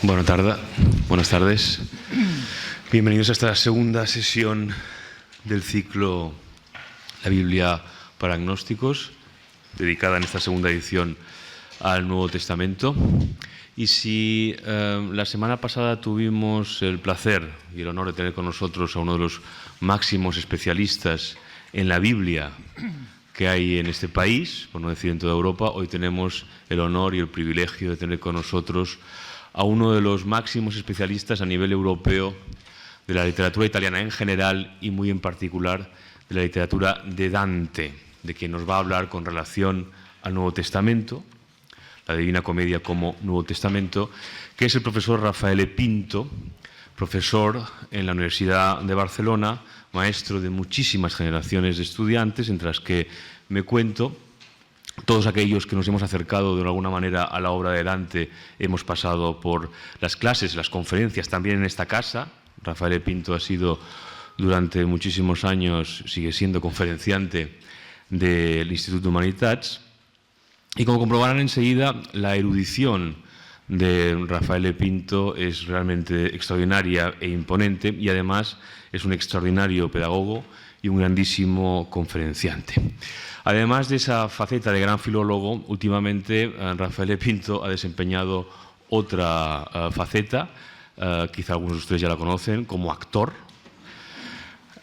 Buenas tardes. Bienvenidos a esta segunda sesión del ciclo La Biblia para agnósticos, dedicada en esta segunda edición al Nuevo Testamento. Y si la semana pasada tuvimos el placer y el honor de tener con nosotros a uno de los máximos especialistas en la Biblia que hay en este país, por no decir en toda Europa, hoy tenemos el honor y el privilegio de tener con nosotros a uno de los máximos especialistas a nivel europeo de la literatura italiana en general y muy en particular de la literatura de Dante, de quien nos va a hablar con relación al Nuevo Testamento, la Divina Comedia como Nuevo Testamento, que es el profesor Raffaele Pinto, profesor en la Universidad de Barcelona, maestro de muchísimas generaciones de estudiantes, entre las que me cuento. Todos aquellos que nos hemos acercado de alguna manera a la obra de Dante hemos pasado por las clases, las conferencias también en esta casa. Raffaele Pinto ha sido durante muchísimos años, sigue siendo conferenciante del Instituto Humanitats. Y como comprobarán enseguida, la erudición de Raffaele Pinto es realmente extraordinaria e imponente, y además es un extraordinario pedagogo y un grandísimo conferenciante. Además de esa faceta de gran filólogo, últimamente Raffaele Pinto ha desempeñado otra faceta, quizá algunos de ustedes ya la conocen, como actor.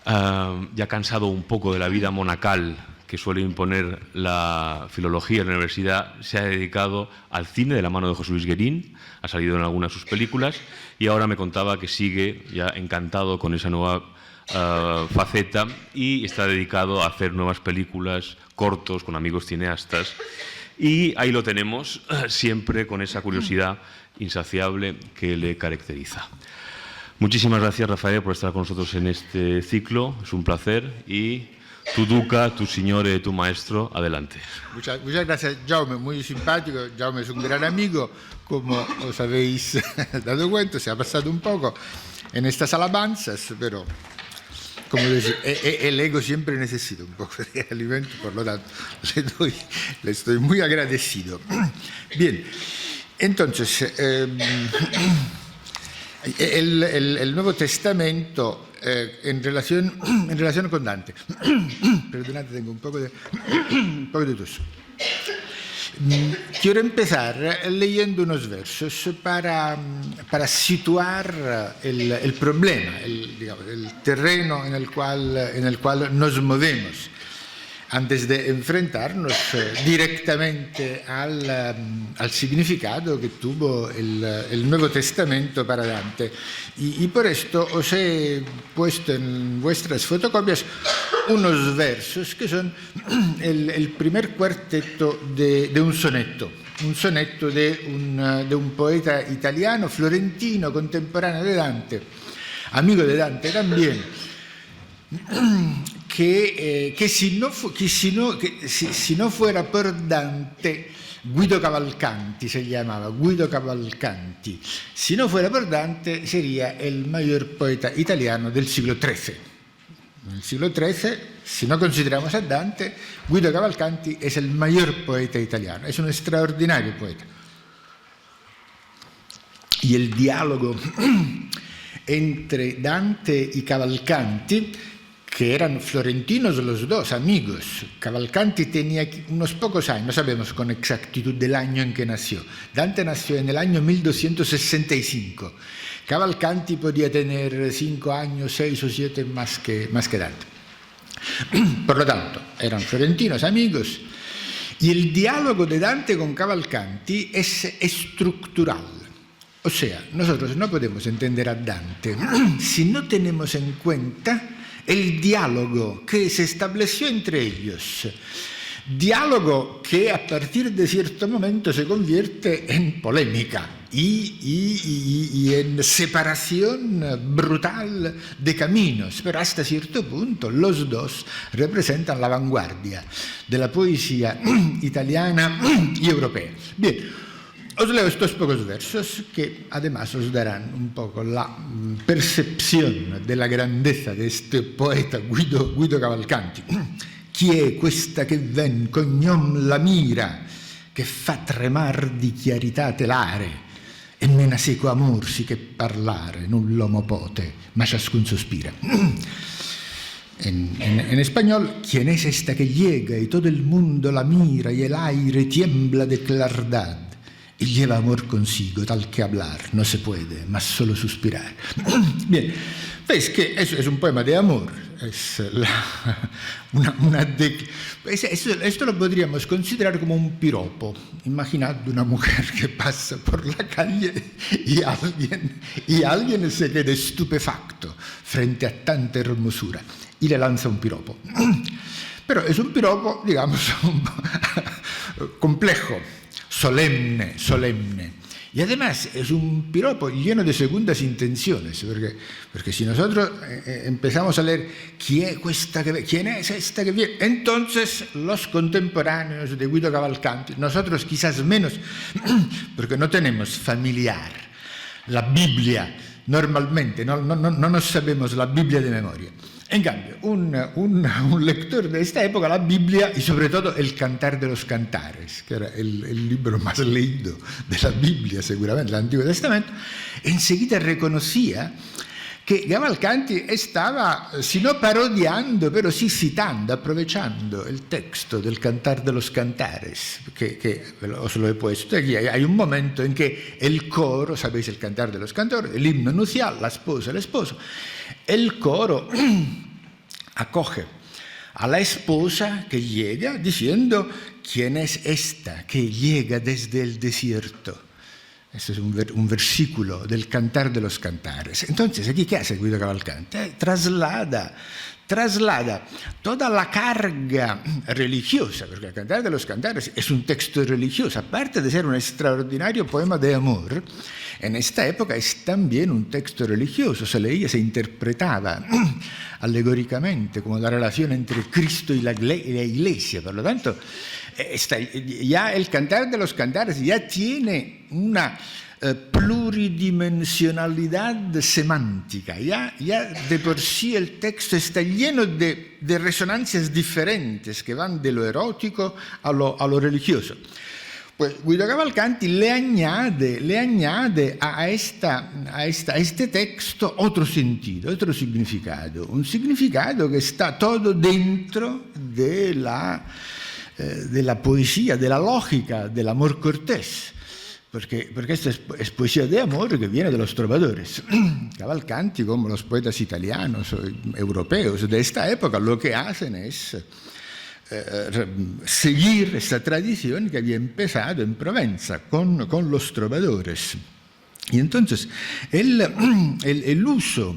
Ya cansado un poco de la vida monacal que suele imponer la filología en la universidad, se ha dedicado al cine de la mano de José Luis Guerín, ha salido en algunas de sus películas y ahora me contaba que sigue ya encantado con esa nueva faceta y está dedicado a hacer nuevas películas, cortos, con amigos cineastas. Y ahí lo tenemos, siempre con esa curiosidad insaciable que le caracteriza. Muchísimas gracias, Rafael, por estar con nosotros en este ciclo. Es un placer. Y tu duca, tu signore, tu maestro, adelante. Muchas gracias, Jaume, muy simpático. Jaume es un gran amigo, como os habéis dado cuenta, se ha pasado un poco en estas alabanzas, pero como decir, el ego siempre necesita un poco de alimento, por lo tanto le estoy muy agradecido. Bien, entonces, el Nuevo Testamento en relación con Dante. Perdonad, tengo un poco de tos. Quiero empezar leyendo unos versos para situar el problema, el terreno en el cual nos movemos, antes de enfrentarnos directamente al significado que tuvo el Nuevo Testamento para Dante. Y por esto os he puesto en vuestras fotocopias unos versos que son el primer cuarteto de un soneto de un poeta italiano, florentino, contemporáneo de Dante, amigo de Dante también, que si no fuera por Dante, Guido Cavalcanti se llamaba, Guido Cavalcanti, si no fuera por Dante sería el mayor poeta italiano del siglo XIII. En el siglo XIII, si no consideramos a Dante, Guido Cavalcanti es el mayor poeta italiano, es un extraordinario poeta. Y el diálogo entre Dante y Cavalcanti, que eran florentinos los dos, amigos. Cavalcanti tenía unos pocos años, no sabemos con exactitud del año en que nació. Dante nació en el año 1265. Cavalcanti podía tener 5 años, 6 o 7 más que Dante. Por lo tanto, eran florentinos amigos. Y el diálogo de Dante con Cavalcanti es estructural. O sea, nosotros no podemos entender a Dante si no tenemos en cuenta el diálogo que se estableció entre ellos. Diálogo que a partir de cierto momento se convierte en polémica y en separación brutal de caminos, pero hasta cierto punto los dos representan la vanguardia de la poesía italiana y europea. Bien, os leo estos pocos versos que además os darán un poco la percepción de la grandeza de este poeta Guido Cavalcanti. Chi è questa che ven cognom la mira, che fa tremar di chiarità telare, e me naseco amor sì che parlare, null'uomo pote, ma ciascun sospira. En español, ¿quién es esta que llega y todo el mundo la mira y el aire tiembla de claridad? Y lleva amor consigo, tal que hablar no se puede, mas solo suspirar. Bien, ves que eso es un poema de amor. Esto lo podríamos considerar como un piropo. Imaginad una mujer que pasa por la calle y alguien se queda estupefacto frente a tanta hermosura y le lanza un piropo. Pero es un piropo, digamos, complejo, solemne. Y además es un piropo lleno de segundas intenciones, porque si nosotros empezamos a leer quién es esta que viene, entonces los contemporáneos de Guido Cavalcanti, nosotros quizás menos, porque no tenemos familiar la Biblia normalmente, no nos sabemos la Biblia de memoria. En cambio, un lector de esta época, la Biblia y sobre todo el Cantar de los Cantares, que era el libro más leído de la Biblia, seguramente, del Antiguo Testamento, enseguida reconocía que Cavalcanti estaba, si no parodiando, pero sí citando, aprovechando el texto del Cantar de los Cantares, que os lo he puesto aquí. Hay un momento en que el coro, sabéis el Cantar de los Cantares, el himno nupcial, la esposa, el esposo, el coro acoge a la esposa que llega diciendo: ¿quién es esta que llega desde el desierto? Este es un versículo del Cantar de los Cantares. Entonces, aquí, ¿qué hace Guido Cavalcanti? Traslada toda la carga religiosa, porque el Cantar de los Cantares es un texto religioso, aparte de ser un extraordinario poema de amor, en esta época es también un texto religioso, se leía, se interpretaba alegóricamente como la relación entre Cristo y la Iglesia. Por lo tanto, ya el Cantar de los Cantares ya tiene una pluridimensionalidad semántica, ya de por sí el texto está lleno de resonancias diferentes que van de lo erótico a lo religioso. Pues Guido Cavalcanti le añade a este texto otro sentido, otro significado, un significado que está todo dentro de la poesía, de la lógica del amor cortés. Porque esta es poesía de amor que viene de los trovadores. Cavalcanti, como los poetas italianos o europeos de esta época, lo que hacen es seguir esta tradición que había empezado en Provenza con los trovadores. Y entonces el uso,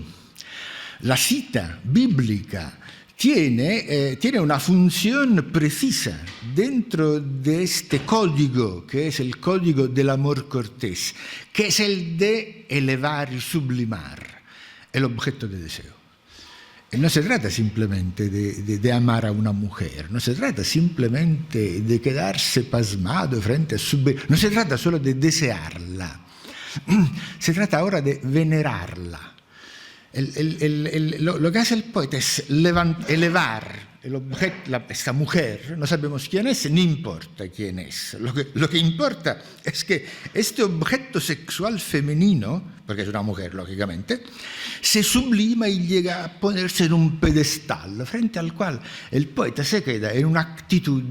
la cita bíblica, tiene una función precisa dentro de este código, que es el código del amor cortés, que es el de elevar y sublimar el objeto de deseo. No se trata simplemente de amar a una mujer, no se trata simplemente de quedarse pasmado frente a su belleza, no se trata solo de desearla, se trata ahora de venerarla. Lo que hace el poeta es elevar el objeto, esta mujer, no sabemos quién es, ni importa quién es. Lo que importa es que este objeto sexual femenino, porque es una mujer, lógicamente, se sublima y llega a ponerse en un pedestal, frente al cual el poeta se queda en una actitud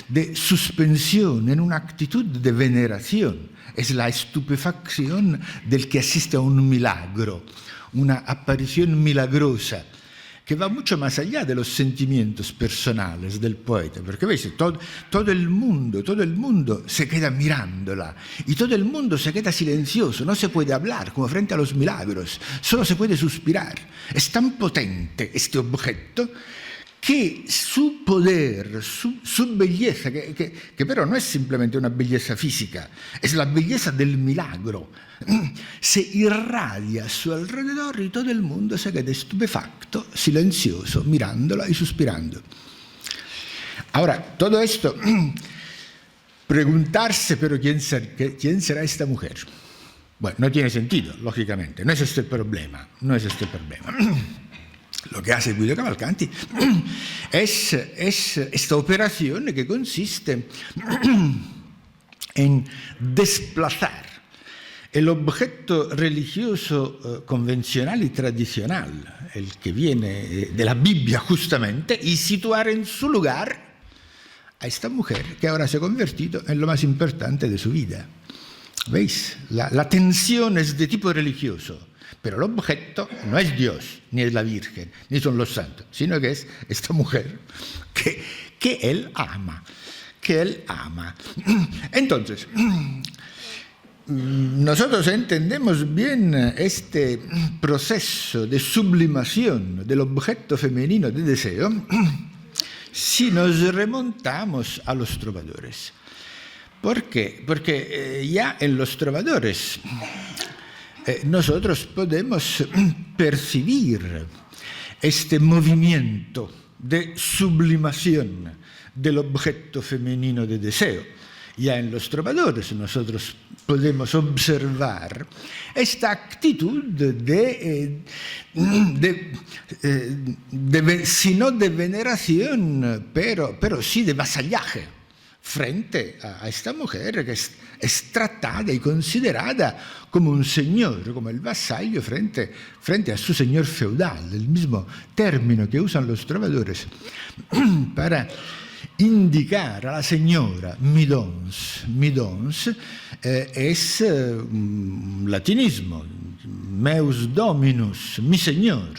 de suspensión, en una actitud de veneración. Es la estupefacción del que asiste a un milagro, una aparición milagrosa que va mucho más allá de los sentimientos personales del poeta, porque veis, todo el mundo se queda mirándola y todo el mundo se queda silencioso, no se puede hablar como frente a los milagros, solo se puede suspirar. Es tan potente este objeto que su poder, su belleza, que pero no es simplemente una belleza física, es la belleza del milagro, se irradia a su alrededor y todo el mundo se queda estupefacto, silencioso, mirándola y suspirando. Ahora, todo esto, preguntarse, pero ¿quién será esta mujer? Bueno, no tiene sentido, lógicamente, no es este el problema. Lo que hace Guido Cavalcanti es esta operación que consiste en desplazar el objeto religioso convencional y tradicional, el que viene de la Biblia justamente, y situar en su lugar a esta mujer que ahora se ha convertido en lo más importante de su vida. ¿Veis? La tensión es de tipo religioso, pero el objeto no es Dios, ni es la Virgen, ni son los santos, sino que es esta mujer que él ama, Entonces, nosotros entendemos bien este proceso de sublimación del objeto femenino de deseo si nos remontamos a los trovadores. ¿Por qué? Porque ya en los trovadores nosotros podemos percibir este movimiento de sublimación del objeto femenino de deseo. Ya en los trovadores nosotros podemos observar esta actitud si no de veneración, pero sí de vasallaje frente a esta mujer que es tratada y considerada como un señor, como el vasallo frente a su señor feudal, el mismo término que usan los trovadores para indicar a la señora midons es latinismo, meus dominus, mi señor.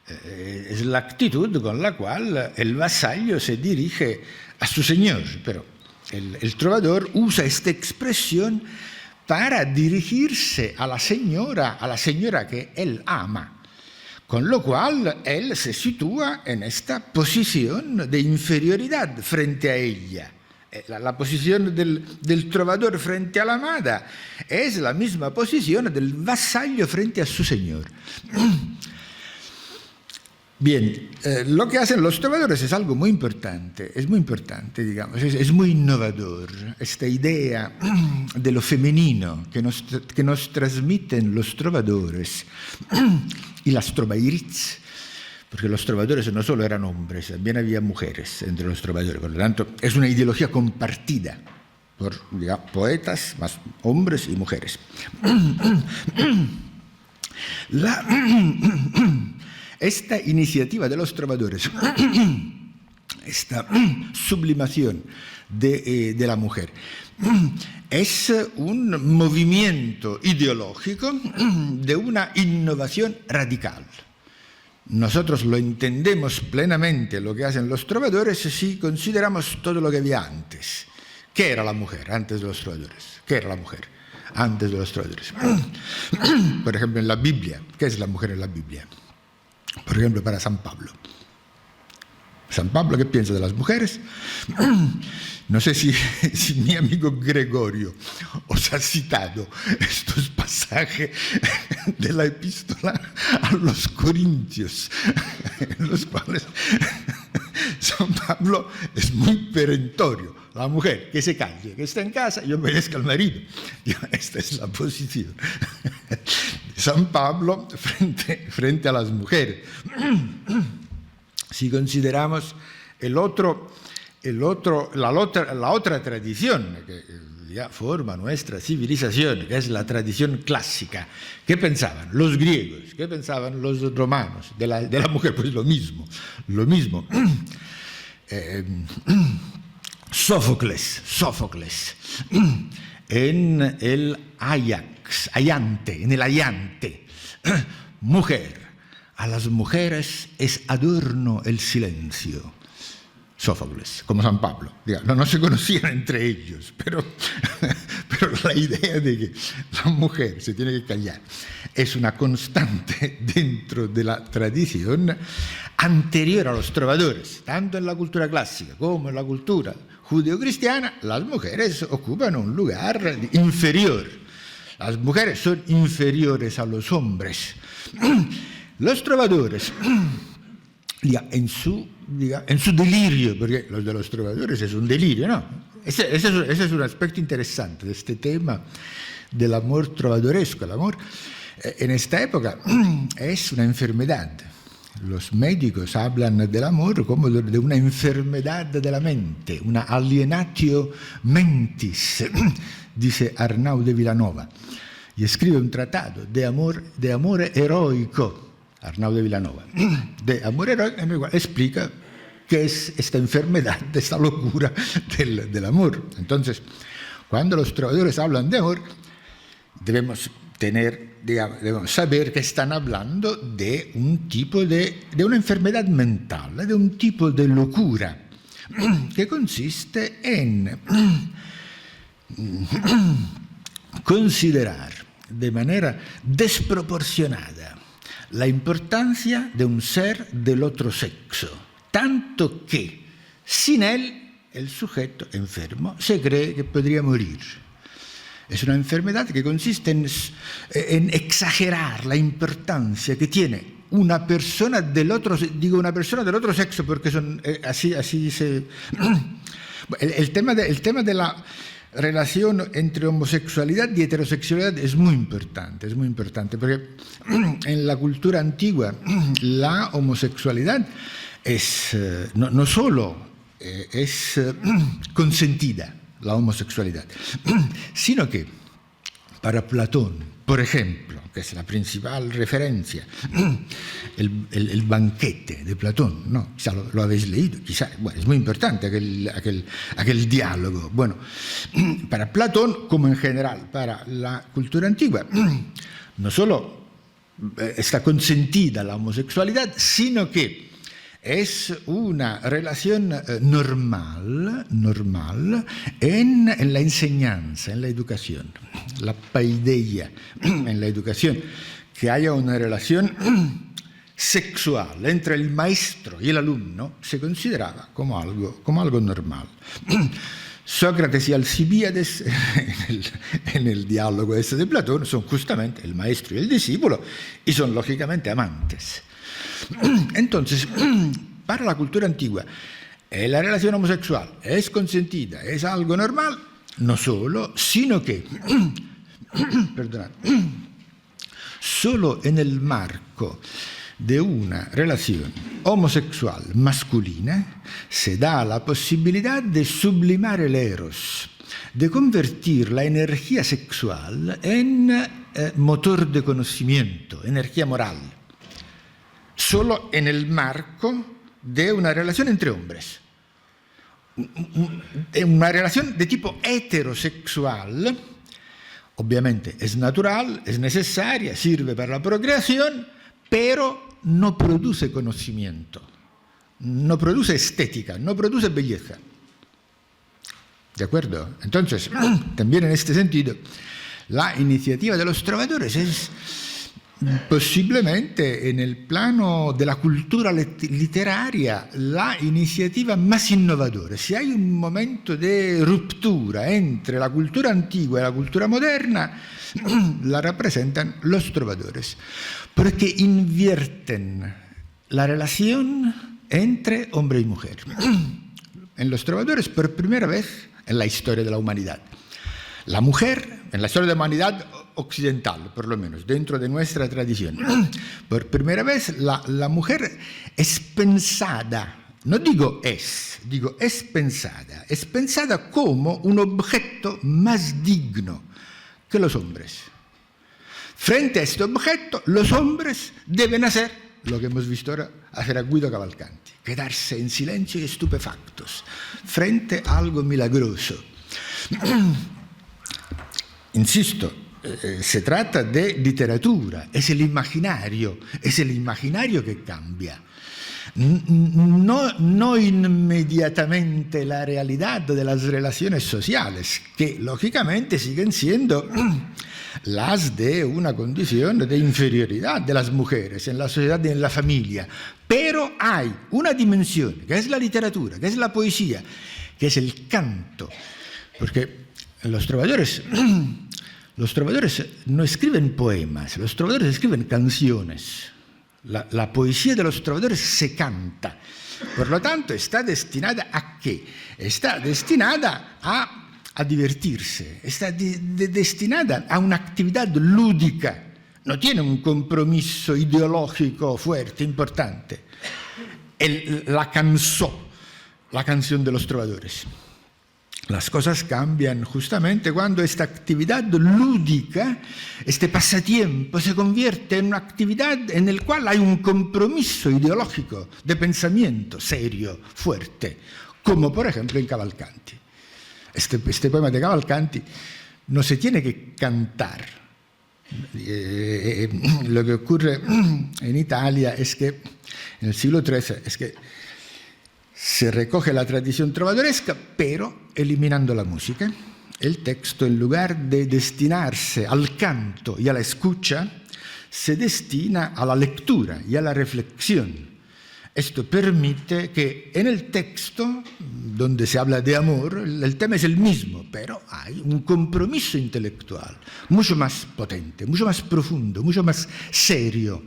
Es la actitud con la cual el vasallo se dirige a su señor, pero el trovador usa esta expresión para dirigirse a la señora que él ama. Con lo cual, él se sitúa en esta posición de inferioridad frente a ella. La posición del trovador frente a la amada es la misma posición del vasallo frente a su señor. Bien, lo que hacen los trovadores es algo muy importante, digamos, es muy innovador. Esta idea de lo femenino que nos transmiten los trovadores y las trovairits, porque los trovadores no solo eran hombres, también había mujeres entre los trovadores, por lo tanto es una ideología compartida por poetas, más hombres y mujeres. Esta iniciativa de los trovadores, esta sublimación de la mujer, es un movimiento ideológico de una innovación radical. Nosotros lo entendemos plenamente lo que hacen los trovadores si consideramos todo lo que había antes. ¿Qué era la mujer antes de los trovadores? ¿Qué era la mujer antes de los trovadores? Por ejemplo, en la Biblia, ¿qué es la mujer en la Biblia? Por ejemplo, para San Pablo. San Pablo, ¿qué piensa de las mujeres? No sé si mi amigo Gregorio os ha citado estos pasajes de la epístola a los Corintios, en los cuales San Pablo es muy perentorio. La mujer que se calle, que está en casa y obedezca al marido. Esta es la posición de San Pablo frente a las mujeres. Si consideramos la otra tradición que ya forma nuestra civilización, que es la tradición clásica, ¿qué pensaban los griegos? ¿Qué pensaban los romanos de la mujer? Pues lo mismo. Sófocles, en el Ayante, mujer, a las mujeres es adorno el silencio. Sófocles, como San Pablo. No se conocían entre ellos, pero la idea de que la mujer se tiene que callar es una constante dentro de la tradición anterior a los trovadores. Tanto en la cultura clásica como en la cultura judeocristiana, las mujeres ocupan un lugar inferior. Las mujeres son inferiores a los hombres. Los trovadores, en su delirio, porque los de los trovadores es un delirio, ¿no? Ese es un aspecto interesante de este tema del amor trovadoresco. El amor en esta época es una enfermedad. Los médicos hablan del amor como de una enfermedad de la mente, una alienatio mentis, dice Arnau de Vilanova. y escribe un tratado de amor heroico, Arnau de Vilanova, de amor heroico, en el cual explica qué es esta enfermedad, esta locura del amor. Entonces, cuando los trovadores hablan de amor, debemos saber que están hablando de un tipo de una enfermedad mental, de un tipo de locura que consiste en considerar de manera desproporcionada la importancia de un ser del otro sexo, tanto que sin él el sujeto enfermo se cree que podría morir. Es una enfermedad que consiste en exagerar la importancia que tiene una persona del otro, digo una persona del otro sexo porque son así se... El tema de la relación entre homosexualidad y heterosexualidad es muy importante, porque en la cultura antigua la homosexualidad es no solo es consentida, la homosexualidad, sino que para Platón, por ejemplo, que es la principal referencia, el banquete de Platón, ¿no? Quizá lo habéis leído, quizá, bueno, es muy importante aquel diálogo. Bueno, para Platón, como en general para la cultura antigua, no solo está consentida la homosexualidad, sino que es una relación normal en la enseñanza, en la educación, la paideia en la educación, que haya una relación sexual entre el maestro y el alumno se consideraba como algo normal. Sócrates y Alcibíades, en el diálogo ese de Platón, son justamente el maestro y el discípulo y son lógicamente amantes. Entonces, para la cultura antigua, la relación homosexual es consentida, es algo normal, no solo, sino que, perdonad, solo en el marco de una relación homosexual masculina se da la posibilidad de sublimar el eros, de convertir la energía sexual en motor de conocimiento, energía moral. Solo en el marco de una relación entre hombres. Una relación de tipo heterosexual, obviamente es natural, es necesaria, sirve para la procreación, pero no produce conocimiento, no produce estética, no produce belleza. ¿De acuerdo? Entonces, también en este sentido, la iniciativa de los trovadores es posiblemente en el plano de la cultura literaria la iniciativa más innovadora. Si hay un momento de ruptura entre la cultura antigua y la cultura moderna, la representan los trovadores, porque invierten la relación entre hombre y mujer. En los trovadores, por primera vez en la historia de la humanidad, la mujer, en la historia de la humanidad occidental, por lo menos, dentro de nuestra tradición, por primera vez la mujer es pensada, no digo es pensada como un objeto más digno que los hombres. Frente a este objeto, los hombres deben hacer lo que hemos visto ahora hacer a Guido Cavalcanti, quedarse en silencio y estupefactos frente a algo milagroso. Insisto, se trata de literatura, es el imaginario que cambia. No inmediatamente la realidad de las relaciones sociales, que lógicamente siguen siendo las de una condición de inferioridad de las mujeres en la sociedad y en la familia. Pero hay una dimensión, que es la literatura, que es la poesía, que es el canto, porque los trovadores no escriben poemas, los trovadores escriben canciones. La poesía de los trovadores se canta. Por lo tanto, está destinada ¿a qué? Está destinada a divertirse, está destinada a una actividad lúdica. No tiene un compromiso ideológico fuerte, importante. La canción de los trovadores. Las cosas cambian justamente cuando esta actividad lúdica, este pasatiempo, se convierte en una actividad en la cual hay un compromiso ideológico de pensamiento serio, fuerte, como por ejemplo en Cavalcanti. Este poema de Cavalcanti no se tiene que cantar. Lo que ocurre en Italia es que en el siglo XIII es que se recoge la tradición trovadoresca, pero eliminando la música. El texto, en lugar de destinarse al canto y a la escucha, se destina a la lectura y a la reflexión. Esto permite que en el texto, donde se habla de amor, el tema es el mismo, pero hay un compromiso intelectual mucho más potente, mucho más profundo, mucho más serio.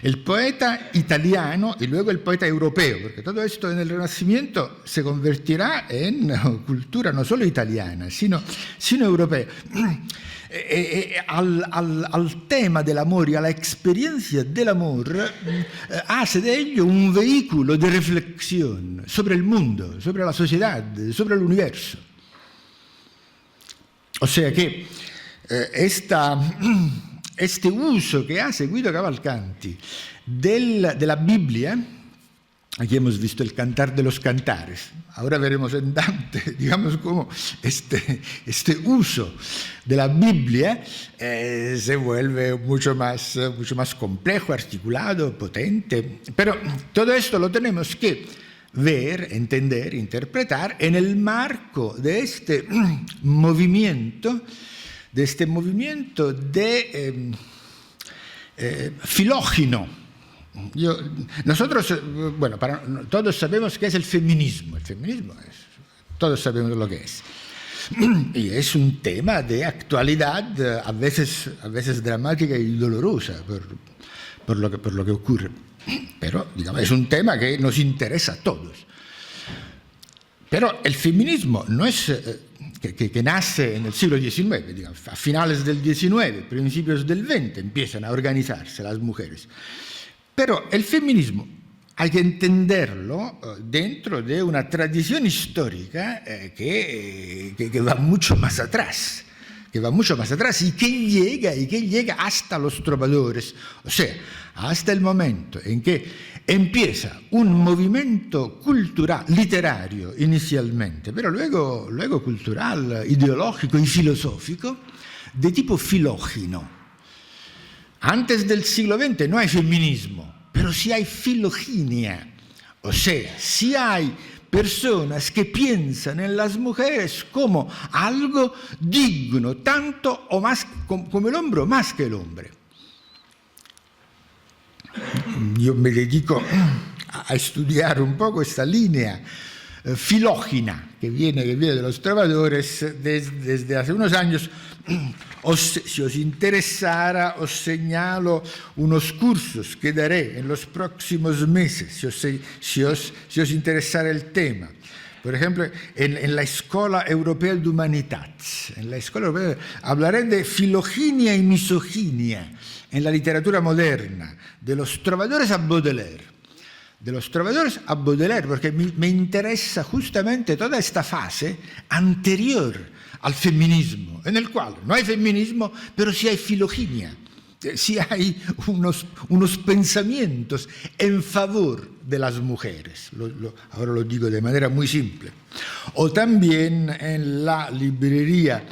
El poeta italiano y luego el poeta europeo, porque todo esto en el Renacimiento se convertirá en cultura no solo italiana, sino europea. Al tema del amor y a la experiencia del amor hace de ello un vehículo de reflexión sobre el mundo, sobre la sociedad, sobre el universo. O sea que este uso que hace Guido Cavalcanti de la Biblia, aquí hemos visto el Cantar de los Cantares, ahora veremos en Dante, digamos, cómo este uso de la Biblia se vuelve mucho más complejo, articulado, potente. Pero todo esto lo tenemos que ver, entender, interpretar en el marco de este movimiento, filógino. Nosotros, bueno, todos sabemos qué es el feminismo. El feminismo todos sabemos lo que es. Y es un tema de actualidad, a veces dramática y dolorosa por lo que ocurre. Pero, digamos, es un tema que nos interesa a todos. Pero el feminismo no es que nace en el siglo XIX, digamos, a finales del XIX, principios del XX, empiezan a organizarse las mujeres. Pero el feminismo hay que entenderlo dentro de una tradición histórica que va mucho más atrás, y que llega hasta los trovadores, o sea, hasta el momento en que empieza un movimiento cultural, literario inicialmente, pero luego cultural, ideológico y filosófico, de tipo filógino. Antes del siglo XX no hay feminismo, pero sí hay filoginia, o sea, sí hay personas que piensan en las mujeres como algo digno, tanto o más como el hombre o más que el hombre. Yo me dedico a estudiar un poco esta línea filógina que viene de los trovadores desde hace unos años. Si os interesara, os señalo unos cursos que daré en los próximos meses, si os interesara el tema. Por ejemplo, en la Escuela Europea de Humanitats, hablaré de filoginia y misoginia en la literatura moderna, de los trovadores a Baudelaire. Porque me interesa justamente toda esta fase anterior al feminismo, en el cual no hay feminismo, pero sí hay filoginia, sí hay unos pensamientos en favor de las mujeres. Ahora lo digo de manera muy simple. O también en la librería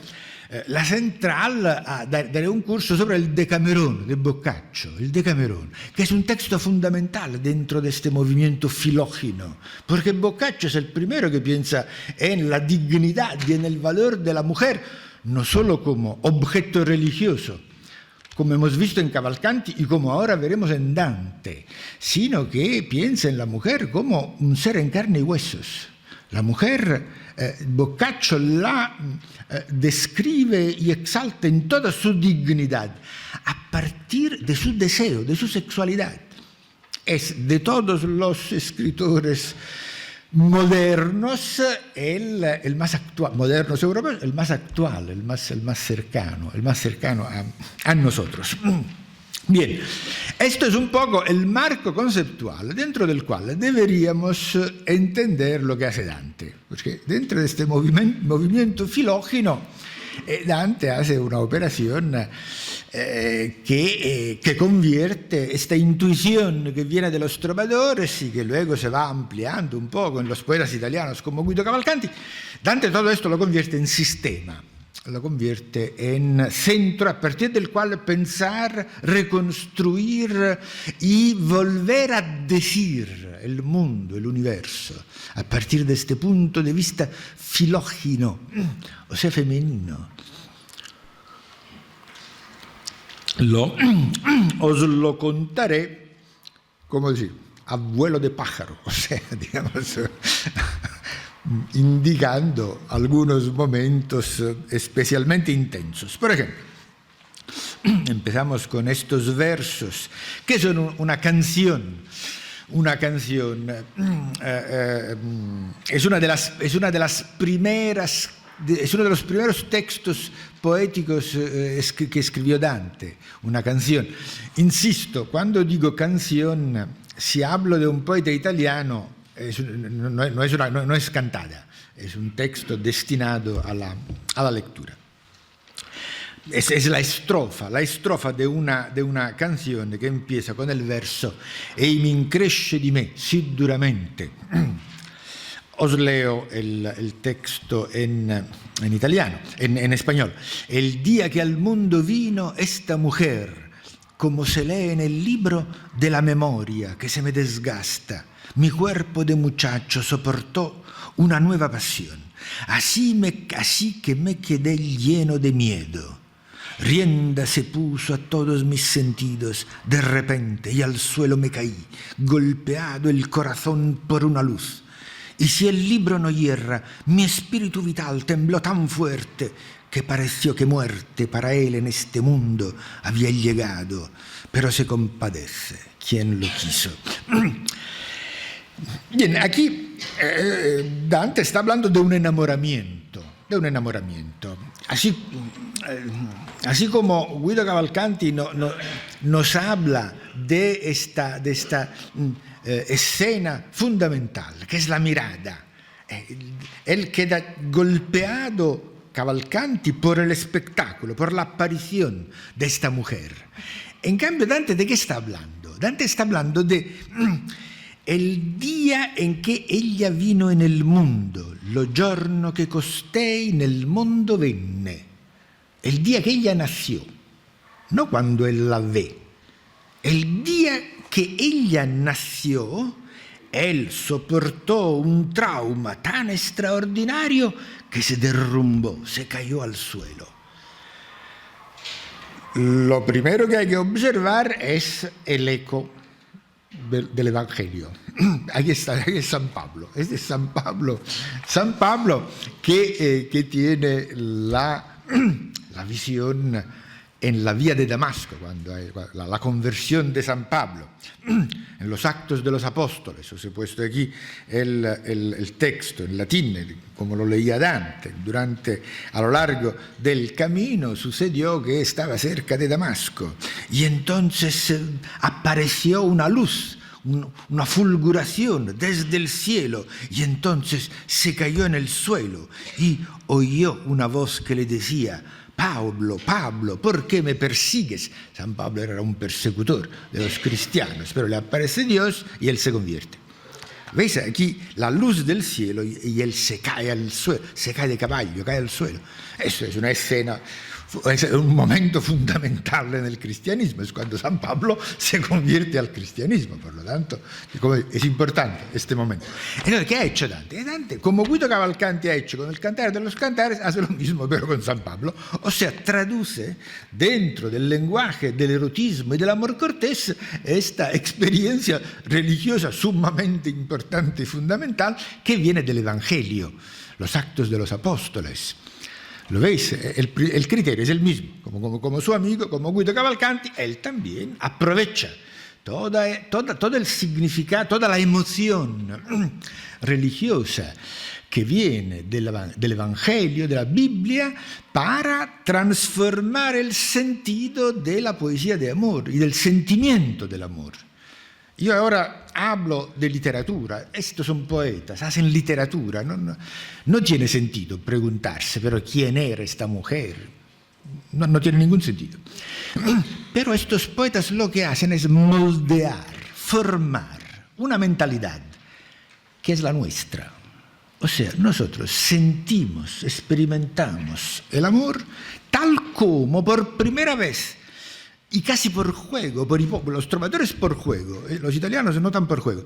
La Central daré un curso sobre el Decamerón de Boccaccio, el Decamerón, que es un texto fundamental dentro de este movimiento filógino, porque Boccaccio es el primero que piensa en la dignidad y en el valor de la mujer, no solo como objeto religioso, como hemos visto en Cavalcanti y como ahora veremos en Dante, sino que piensa en la mujer como un ser en carne y huesos. La mujer, Boccaccio la describe y exalta en toda su dignidad, a partir de su deseo, de su sexualidad. Es de todos los escritores modernos el más actual, modernos europeos, el más actual, el más cercano a nosotros. Bien, Esto es un poco el marco conceptual dentro del cual deberíamos entender lo que hace Dante, porque dentro de este movimiento filógeno Dante hace una operación que convierte esta intuición que viene de los trovadores y que luego se va ampliando un poco en los poetas italianos como Guido Cavalcanti. Dante todo esto lo convierte en sistema, lo convierte en centro a partir del cual pensar, reconstruir y volver a decir el mundo, el universo, a partir de este punto de vista filógeno, o sea, femenino. Os lo contaré, como decir, a vuelo de pájaro, o sea, digamos, indicando algunos momentos especialmente intensos. Por ejemplo, empezamos con estos versos, que son una canción. Una canción es uno de los primeros textos poéticos que escribió Dante, una canción. Insisto, cuando digo canción, si hablo de un poeta italiano, no es cantada, es un texto destinado a la lectura. Es la estrofa de una canción que empieza con el verso «Ei mi incresce di me, sì duramente». Os leo el texto en italiano, en español. «El día que al mundo vino esta mujer, como se lee en el libro de la memoria que se me desgasta, mi cuerpo de muchacho soportó una nueva pasión, así que me quedé lleno de miedo. Rienda se puso a todos mis sentidos de repente y al suelo me caí, golpeado el corazón por una luz. Y si el libro no hierra, mi espíritu vital tembló tan fuerte que pareció que muerte para él en este mundo había llegado, pero se compadece quien lo quiso». Bien, aquí Dante está hablando de un enamoramiento. Así como Guido Cavalcanti nos habla de esta escena fundamental, que es la mirada. Él queda golpeado, Cavalcanti, por el espectáculo, por la aparición de esta mujer. En cambio, Dante, ¿de qué está hablando? Dante está hablando de el día en che ella vino nel mondo, lo giorno che costei nel mondo venne, el día que ella nació, no cuando él la ve, el día que ella nació, él soportó un trauma tan extraordinario que se derrumbó, se cayó al suelo. Lo primero que hay que observar es el eco del Evangelio. Ahí está, ahí es San Pablo. Es de San Pablo que tiene la visión en la vía de Damasco, cuando hay la conversión de San Pablo, en los Actos de los Apóstoles. Os he puesto aquí el texto en latín, como lo leía Dante. A lo largo del camino sucedió que estaba cerca de Damasco y entonces apareció una luz, una fulguración desde el cielo, y entonces se cayó en el suelo y oyó una voz que le decía: Pablo, Pablo, ¿por qué me persigues? San Pablo era un persecutor de los cristianos, pero le aparece Dios y él se convierte. ¿Veis aquí la luz del cielo y él se cae al suelo, se cae de caballo, cae al suelo? Eso es una escena, es un momento fundamental en el cristianismo, es cuando San Pablo se convierte al cristianismo, por lo tanto es importante este momento. Entonces, ¿qué ha hecho Dante? Dante, como Guido Cavalcanti ha hecho con el Cantar de los Cantares, hace lo mismo pero con San Pablo, o sea, traduce dentro del lenguaje del erotismo y del amor cortés esta experiencia religiosa sumamente importante y fundamental que viene del Evangelio, los Actos de los Apóstoles. ¿Lo veis? El criterio es el mismo. Como su amigo, como Guido Cavalcanti, él también aprovecha todo el significado, toda la emoción religiosa que viene del Evangelio, de la Biblia, para transformar el sentido de la poesía de amor y del sentimiento del amor. Yo ahora hablo de literatura, estos son poetas, hacen literatura, no tiene sentido preguntarse, pero ¿quién era esta mujer? No tiene ningún sentido. Pero estos poetas lo que hacen es moldear, formar una mentalidad que es la nuestra. O sea, nosotros sentimos, experimentamos el amor tal como por primera vez, y casi por juego, los trovadores por juego, los italianos no tan por juego,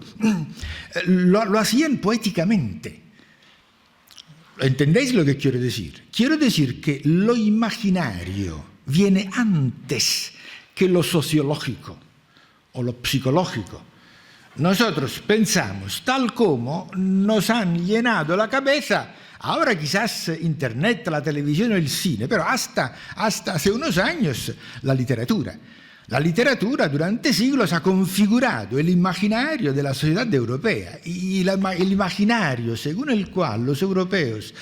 lo hacían poéticamente. ¿Entendéis lo que quiero decir? Quiero decir que lo imaginario viene antes que lo sociológico o lo psicológico. Nosotros pensamos tal como nos han llenado la cabeza, ahora quizás Internet, la televisión o el cine, pero hasta hace unos años la literatura. La literatura durante siglos ha configurado el imaginario de la sociedad europea y el imaginario según el cual los europeos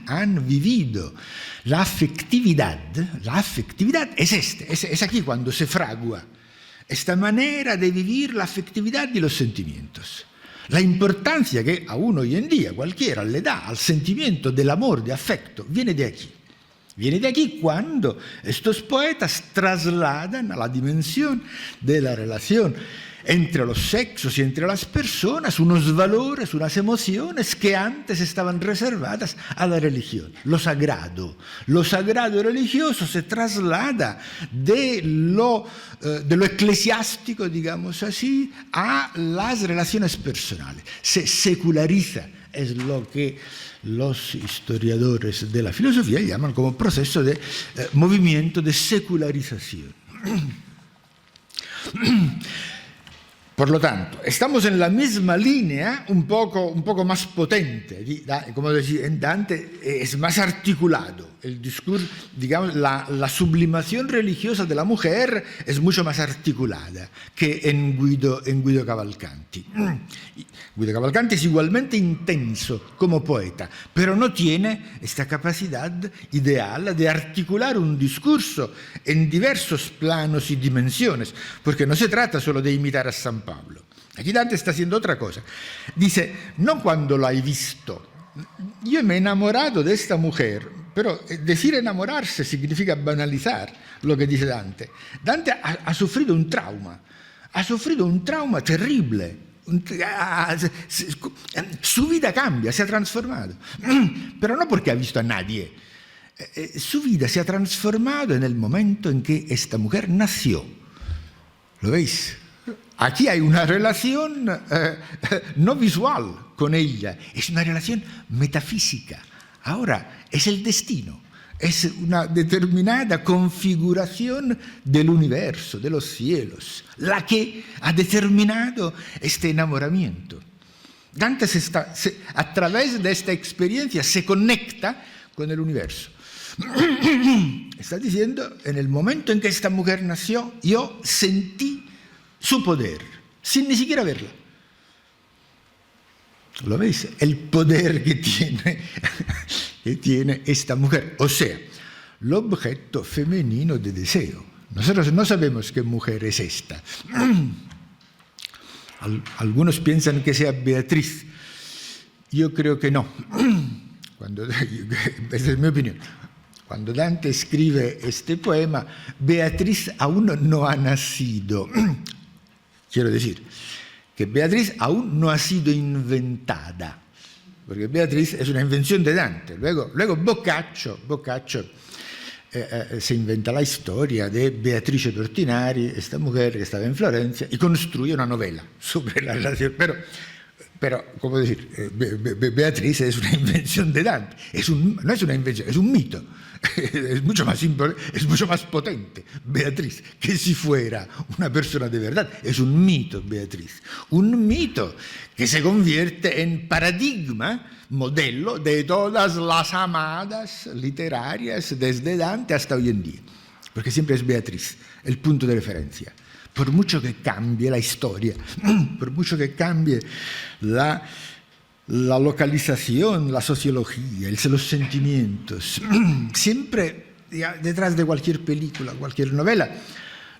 han vivido la afectividad es aquí cuando se fragua esta manera de vivir la afectividad y los sentimientos. La importancia que aún hoy en día cualquiera le da al sentimiento del amor, de afecto, viene de aquí. Viene de aquí cuando estos poetas trasladan a la dimensión de la relación entre los sexos y entre las personas unos valores, unas emociones que antes estaban reservadas a la religión. Lo sagrado religioso se traslada de lo eclesiástico, digamos así, a las relaciones personales. Se seculariza, es lo que los historiadores de la filosofía llaman como proceso de movimiento de secularización. Por lo tanto, estamos en la misma línea, un poco más potente. Como decía en Dante, es más articulado. El discurso, digamos, la sublimación religiosa de la mujer es mucho más articulada que en Guido Cavalcanti. Guido Cavalcanti es igualmente intenso como poeta, pero no tiene esta capacidad ideal de articular un discurso en diversos planos y dimensiones, porque no se trata solo de imitar a San Pablo. Aquí Dante está haciendo otra cosa. Dice, no cuando la he visto, yo me he enamorado de esta mujer, pero decir enamorarse significa banalizar lo que dice Dante. Dante ha sufrido un trauma terrible. Su vida cambia, se ha transformado, pero no porque ha visto a nadie. Su vida se ha transformado en el momento en que esta mujer nació. ¿Lo veis? Aquí hay una relación no visual con ella, es una relación metafísica. Ahora, es el destino, es una determinada configuración del universo, de los cielos, la que ha determinado este enamoramiento. Dante a través de esta experiencia se conecta con el universo. Está diciendo, en el momento en que esta mujer nació, yo sentí su poder, sin ni siquiera verla. ¿Lo veis? El poder que tiene esta mujer. O sea, el objeto femenino de deseo. Nosotros no sabemos qué mujer es esta. Algunos piensan que sea Beatriz. Yo creo que no. Esa es mi opinión. Cuando Dante escribe este poema, Beatriz aún no ha nacido. Quiero decir que Beatriz aún no ha sido inventada, porque Beatriz es una invención de Dante. Luego Boccaccio se inventa la historia de Beatrice Tortinari, esta mujer que estaba en Florencia, y construye una novela sobre la relación. Pero ¿cómo decir? Beatriz es una invención de Dante. No es una invención, es un mito. Es mucho más potente Beatriz que si fuera una persona de verdad. Es un mito, Beatriz. Un mito que se convierte en paradigma, modelo de todas las amadas literarias desde Dante hasta hoy en día. Porque siempre es Beatriz el punto de referencia. Por mucho que cambie la historia, por mucho que cambie la la localización, la sociología, los sentimientos. Siempre detrás de cualquier película, cualquier novela,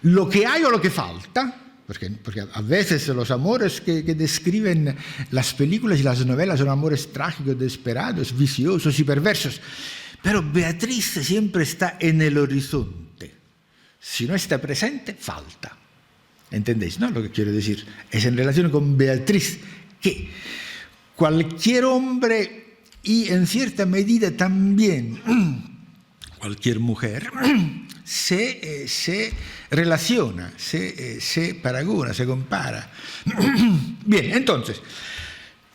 lo que hay o lo que falta, porque a veces los amores que describen las películas y las novelas son amores trágicos, desesperados, viciosos y perversos. Pero Beatriz siempre está en el horizonte. Si no está presente, falta. ¿Entendéis, no? Lo que quiero decir es en relación con Beatriz, que cualquier hombre y en cierta medida también cualquier mujer se relaciona, se paragona, se compara. Bien, entonces,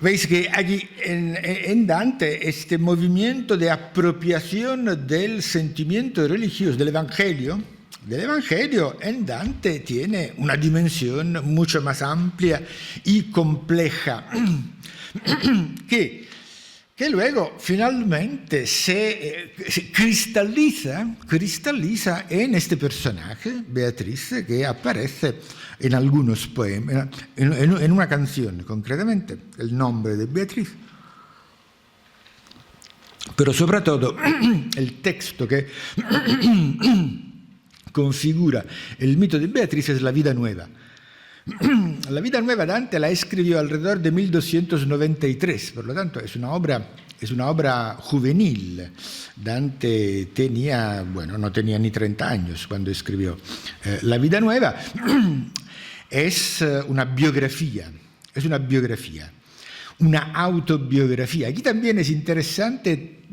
veis que aquí en Dante este movimiento de apropiación del sentimiento religioso, del Evangelio en Dante tiene una dimensión mucho más amplia y compleja que luego finalmente se cristaliza en este personaje, Beatriz, que aparece en algunos poemas, en una canción concretamente, el nombre de Beatriz. Pero sobre todo el texto que configura el mito de Beatriz es la Vida Nueva. La Vida Nueva Dante la escribió alrededor de 1293, por lo tanto es una obra juvenil. Dante no tenía ni 30 años cuando escribió La Vida Nueva. Es una biografía, una autobiografía. Aquí también es interesante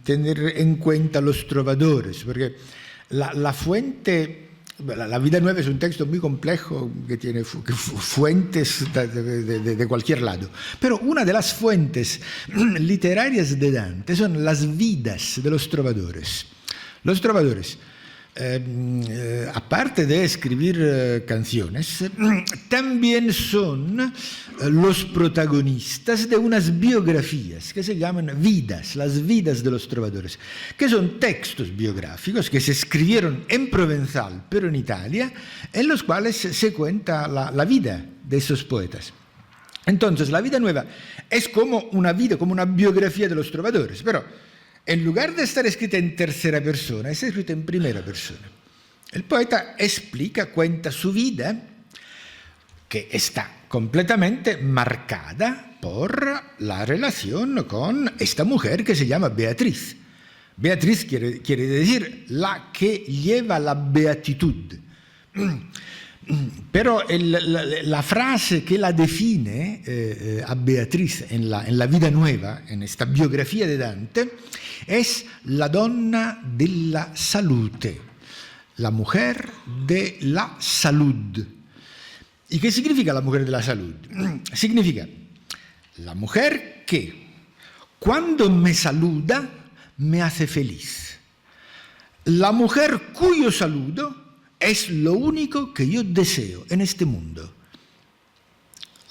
tener en cuenta los trovadores, porque la fuente... La Vida Nueva es un texto muy complejo que tiene fuentes de cualquier lado. Pero una de las fuentes literarias de Dante son las vidas de los trovadores. Los trovadores, aparte de escribir canciones, también son los protagonistas de unas biografías que se llaman vidas, las vidas de los trovadores, que son textos biográficos que se escribieron en provenzal, pero en Italia, en los cuales se cuenta la vida de esos poetas. Entonces, la Vida Nueva es como una vida, como una biografía de los trovadores, pero en lugar de estar escrita en tercera persona, es escrita en primera persona. El poeta cuenta su vida, que está completamente marcada por la relación con esta mujer que se llama Beatriz. Beatriz quiere decir la que lleva la beatitud. Pero la frase que la define a Beatriz en la Vida Nueva, en esta biografía de Dante, es la donna della salute, la mujer de la salud. ¿Y qué significa la mujer de la salud? Significa la mujer que cuando me saluda me hace feliz. La mujer cuyo saludo es lo único que yo deseo en este mundo.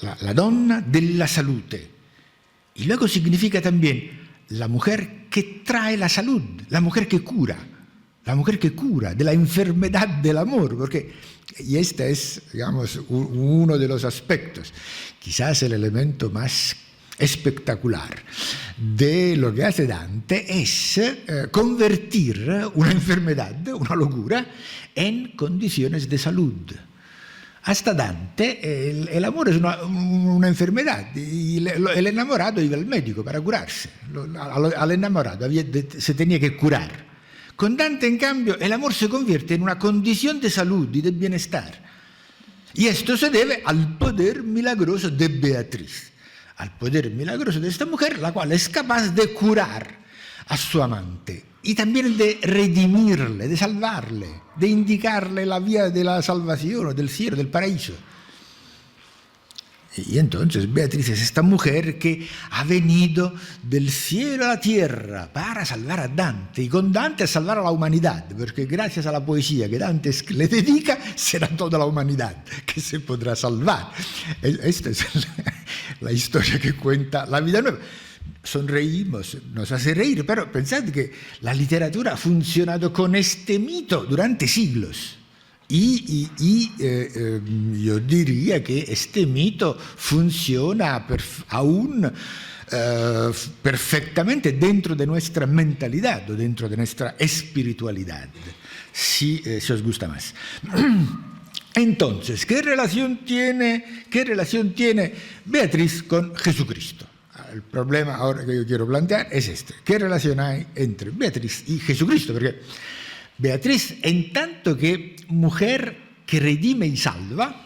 La donna della salute. Y luego significa también la mujer que trae la salud, la mujer que cura de la enfermedad del amor, y este es, digamos, uno de los aspectos, quizás el elemento más espectacular de lo que hace Dante es convertir una enfermedad, una locura, en condiciones de salud. Hasta Dante el amor es una enfermedad y el enamorado iba al médico para curarse. Al enamorado se tenía que curar. Con Dante, en cambio, el amor se convierte en una condición de salud y de bienestar. Y esto se debe al poder milagroso de Beatriz, al poder milagroso de esta mujer, la cual es capaz de curar a su amante y también de redimirle, de salvarle, de indicarle la vía de la salvación, del cielo, del paraíso. Y entonces Beatriz es esta mujer que ha venido del cielo a la tierra para salvar a Dante y con Dante a salvar a la humanidad, porque gracias a la poesía que Dante le dedica será toda la humanidad que se podrá salvar. Esta es la historia que cuenta la Vida Nueva. Sonreímos, nos hace reír, pero pensad que la literatura ha funcionado con este mito durante siglos. Yo diría que este mito funciona aún perfectamente dentro de nuestra mentalidad o dentro de nuestra espiritualidad, si os gusta más. Entonces, ¿qué relación tiene Beatriz con Jesucristo? El problema ahora que yo quiero plantear es este. ¿Qué relación hay entre Beatriz y Jesucristo? Porque Beatriz, en tanto que mujer que redime y salva,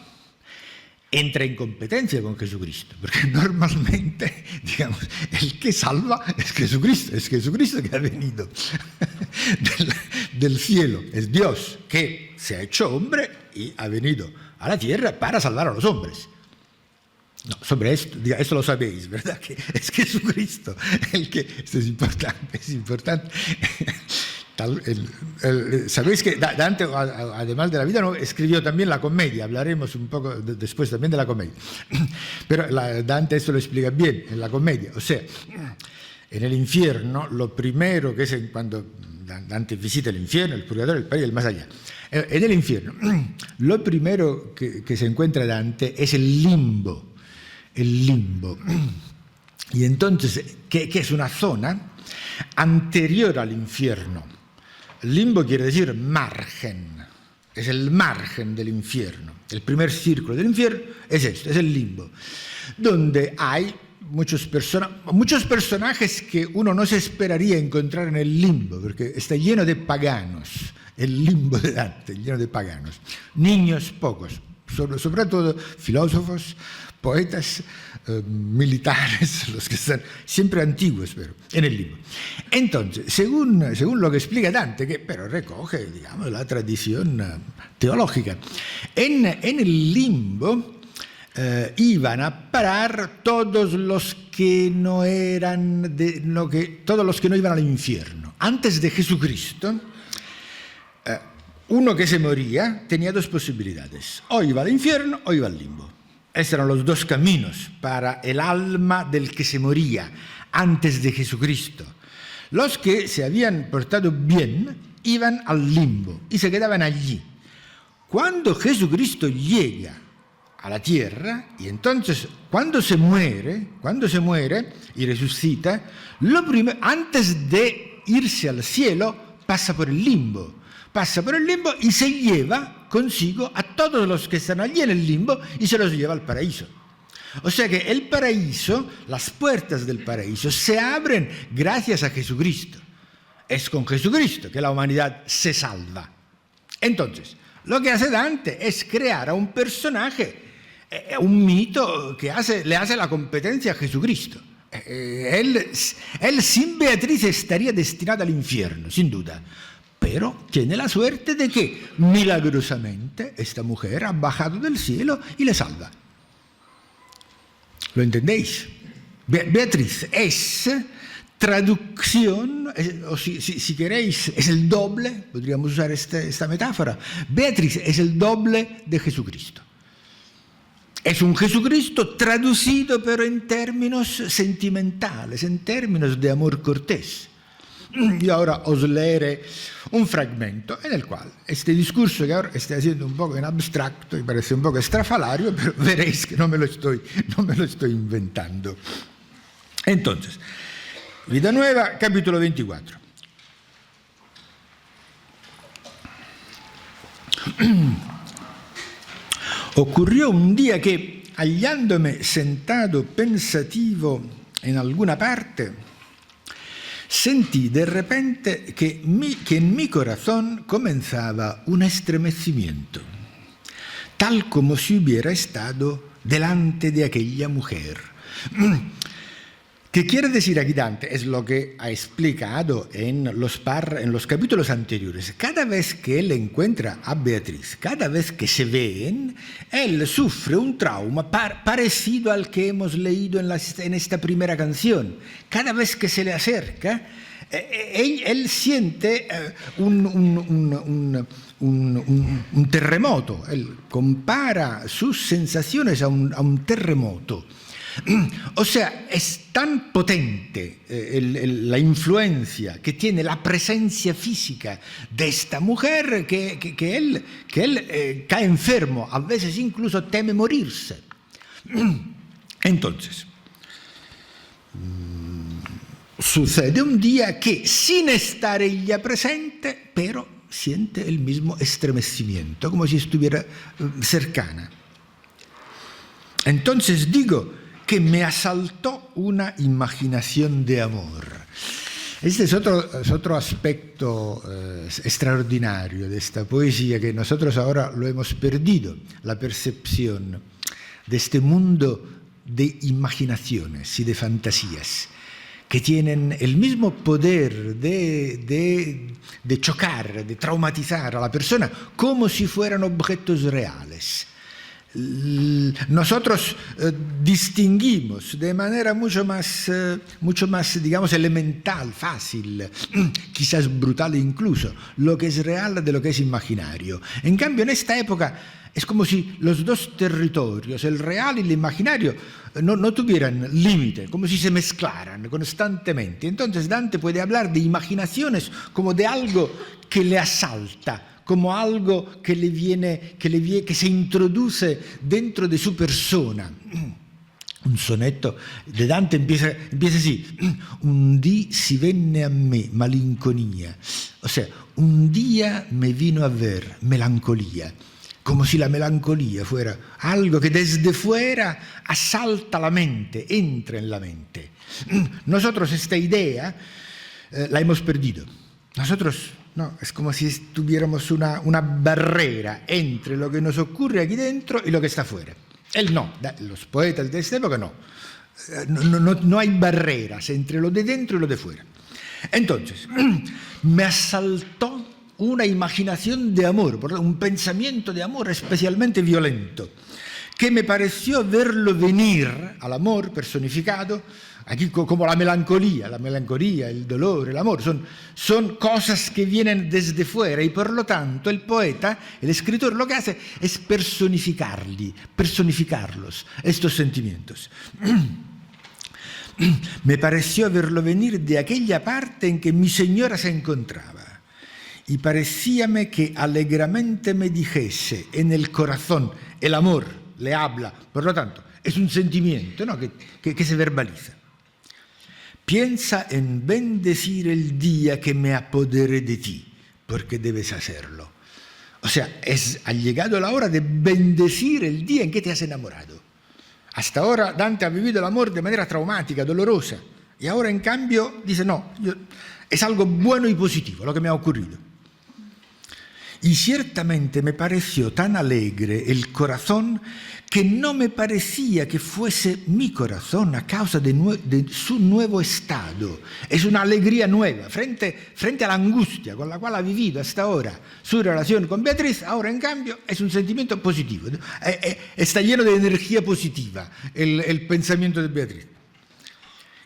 entra en competencia con Jesucristo, porque normalmente, digamos, el que salva es Jesucristo que ha venido del cielo, es Dios que se ha hecho hombre y ha venido a la tierra para salvar a los hombres. No, sobre esto lo sabéis, ¿verdad? Que es Jesucristo el que... Esto es importante. Sabéis que Dante, además de la vida, escribió también la comedia. Hablaremos un poco después también de la comedia. Pero Dante esto lo explica bien en la comedia. O sea, en el infierno, lo primero que es cuando Dante visita el infierno, el purgatorio, el paraíso y el más allá. En el infierno, lo primero que se encuentra Dante es el limbo. El limbo. Y entonces, que es una zona anterior al infierno. El limbo quiere decir margen, es el margen del infierno. El primer círculo del infierno es esto, es el limbo, donde hay muchos personajes que uno no se esperaría encontrar en el limbo, porque está lleno de paganos, el limbo de Dante, lleno de paganos. Niños pocos, sobre todo filósofos, poetas, militares, los que están siempre antiguos, pero en el limbo. Entonces, según lo que explica Dante, pero recoge, digamos, la tradición teológica, en el limbo iban a parar todos los que no iban al infierno. Antes de Jesucristo, uno que se moría tenía dos posibilidades: o iba al infierno o iba al limbo. Esos eran los dos caminos para el alma del que se moría antes de Jesucristo. Los que se habían portado bien iban al limbo y se quedaban allí. Cuando Jesucristo llega a la tierra, y entonces cuando se muere y resucita, antes de irse al cielo pasa por el limbo y se lleva consigo a todos los que están allí en el limbo y se los lleva al paraíso. O sea que el paraíso, las puertas del paraíso se abren gracias a Jesucristo. Es con Jesucristo que la humanidad se salva. Entonces, lo que hace Dante es crear a un personaje, un mito que le hace la competencia a Jesucristo. Él sin Beatriz estaría destinado al infierno, sin duda. Pero tiene la suerte de que milagrosamente esta mujer ha bajado del cielo y le salva. ¿Lo entendéis? Beatriz es traducción, o si queréis, es el doble, podríamos usar esta metáfora. Beatriz es el doble de Jesucristo. Es un Jesucristo traducido, pero en términos sentimentales, en términos de amor cortés. Y ahora os leeré un fragmento en el cual este discurso que ahora estoy haciendo un poco en abstracto y parece un poco estrafalario, pero veréis que no me lo estoy inventando. Entonces, Vida Nueva, capítulo 24. Ocurrió un día que, hallándome sentado pensativo en alguna parte, sentí de repente que en mi corazón comenzaba un estremecimiento, tal como si hubiera estado delante de aquella mujer. ¿Qué quiere decir aquí Dante? Es lo que ha explicado en los capítulos anteriores. Cada vez que él encuentra a Beatriz, cada vez que se ven, él sufre un trauma parecido al que hemos leído en esta primera canción. Cada vez que se le acerca, él siente un terremoto. Él compara sus sensaciones a un terremoto. O sea, es tan potente la influencia que tiene la presencia física de esta mujer que él cae enfermo, a veces incluso teme morirse. Entonces, sucede un día que, sin estar ella presente, pero siente el mismo estremecimiento, como si estuviera cercana. Entonces digo que me asaltó una imaginación de amor. Este es otro aspecto extraordinario de esta poesía, que nosotros ahora lo hemos perdido, la percepción de este mundo de imaginaciones y de fantasías, que tienen el mismo poder de chocar, de traumatizar a la persona, como si fueran objetos reales. Nosotros distinguimos de manera mucho más, digamos, elemental, fácil, quizás brutal incluso, lo que es real de lo que es imaginario. En cambio, en esta época es como si los dos territorios, el real y el imaginario, no tuvieran límite, como si se mezclaran constantemente. Entonces Dante puede hablar de imaginaciones como de algo que le asalta, como algo que se introduce dentro de su persona. Un sonetto de Dante empieza así: un dì si venne a me malinconia, o sea, un día me vino a ver melancolía, como si la melancolía fuera algo que desde fuera asalta la mente, entra en la mente. Nosotros esta idea la hemos perdido. Nosotros no, es como si tuviéramos una barrera entre lo que nos ocurre aquí dentro y lo que está fuera. Él no, los poetas de esta época no. No hay barreras entre lo de dentro y lo de fuera. Entonces, me asaltó una imaginación de amor, un pensamiento de amor especialmente violento, que me pareció verlo venir, al amor personificado, aquí como la melancolía, el dolor, el amor, son cosas que vienen desde fuera, y por lo tanto el poeta, el escritor, lo que hace es personificarlos, estos sentimientos. Me pareció verlo venir de aquella parte en que mi señora se encontraba, y parecíame que alegremente me dijese en el corazón: el amor le habla, por lo tanto, es un sentimiento, ¿no?, que se verbaliza. Piensa en bendecir el día que me apoderé de ti, porque debes hacerlo. O sea, ha llegado la hora de bendecir el día en que te has enamorado. Hasta ahora Dante ha vivido el amor de manera traumática, dolorosa, y ahora en cambio dice: no, es algo bueno y positivo lo que me ha ocurrido. Y ciertamente me pareció tan alegre el corazón que no me parecía que fuese mi corazón a causa de su nuevo estado. Es una alegría nueva frente a la angustia con la cual ha vivido hasta ahora su relación con Beatriz. Ahora en cambio es un sentimiento positivo, está lleno de energía positiva el pensamiento de Beatriz.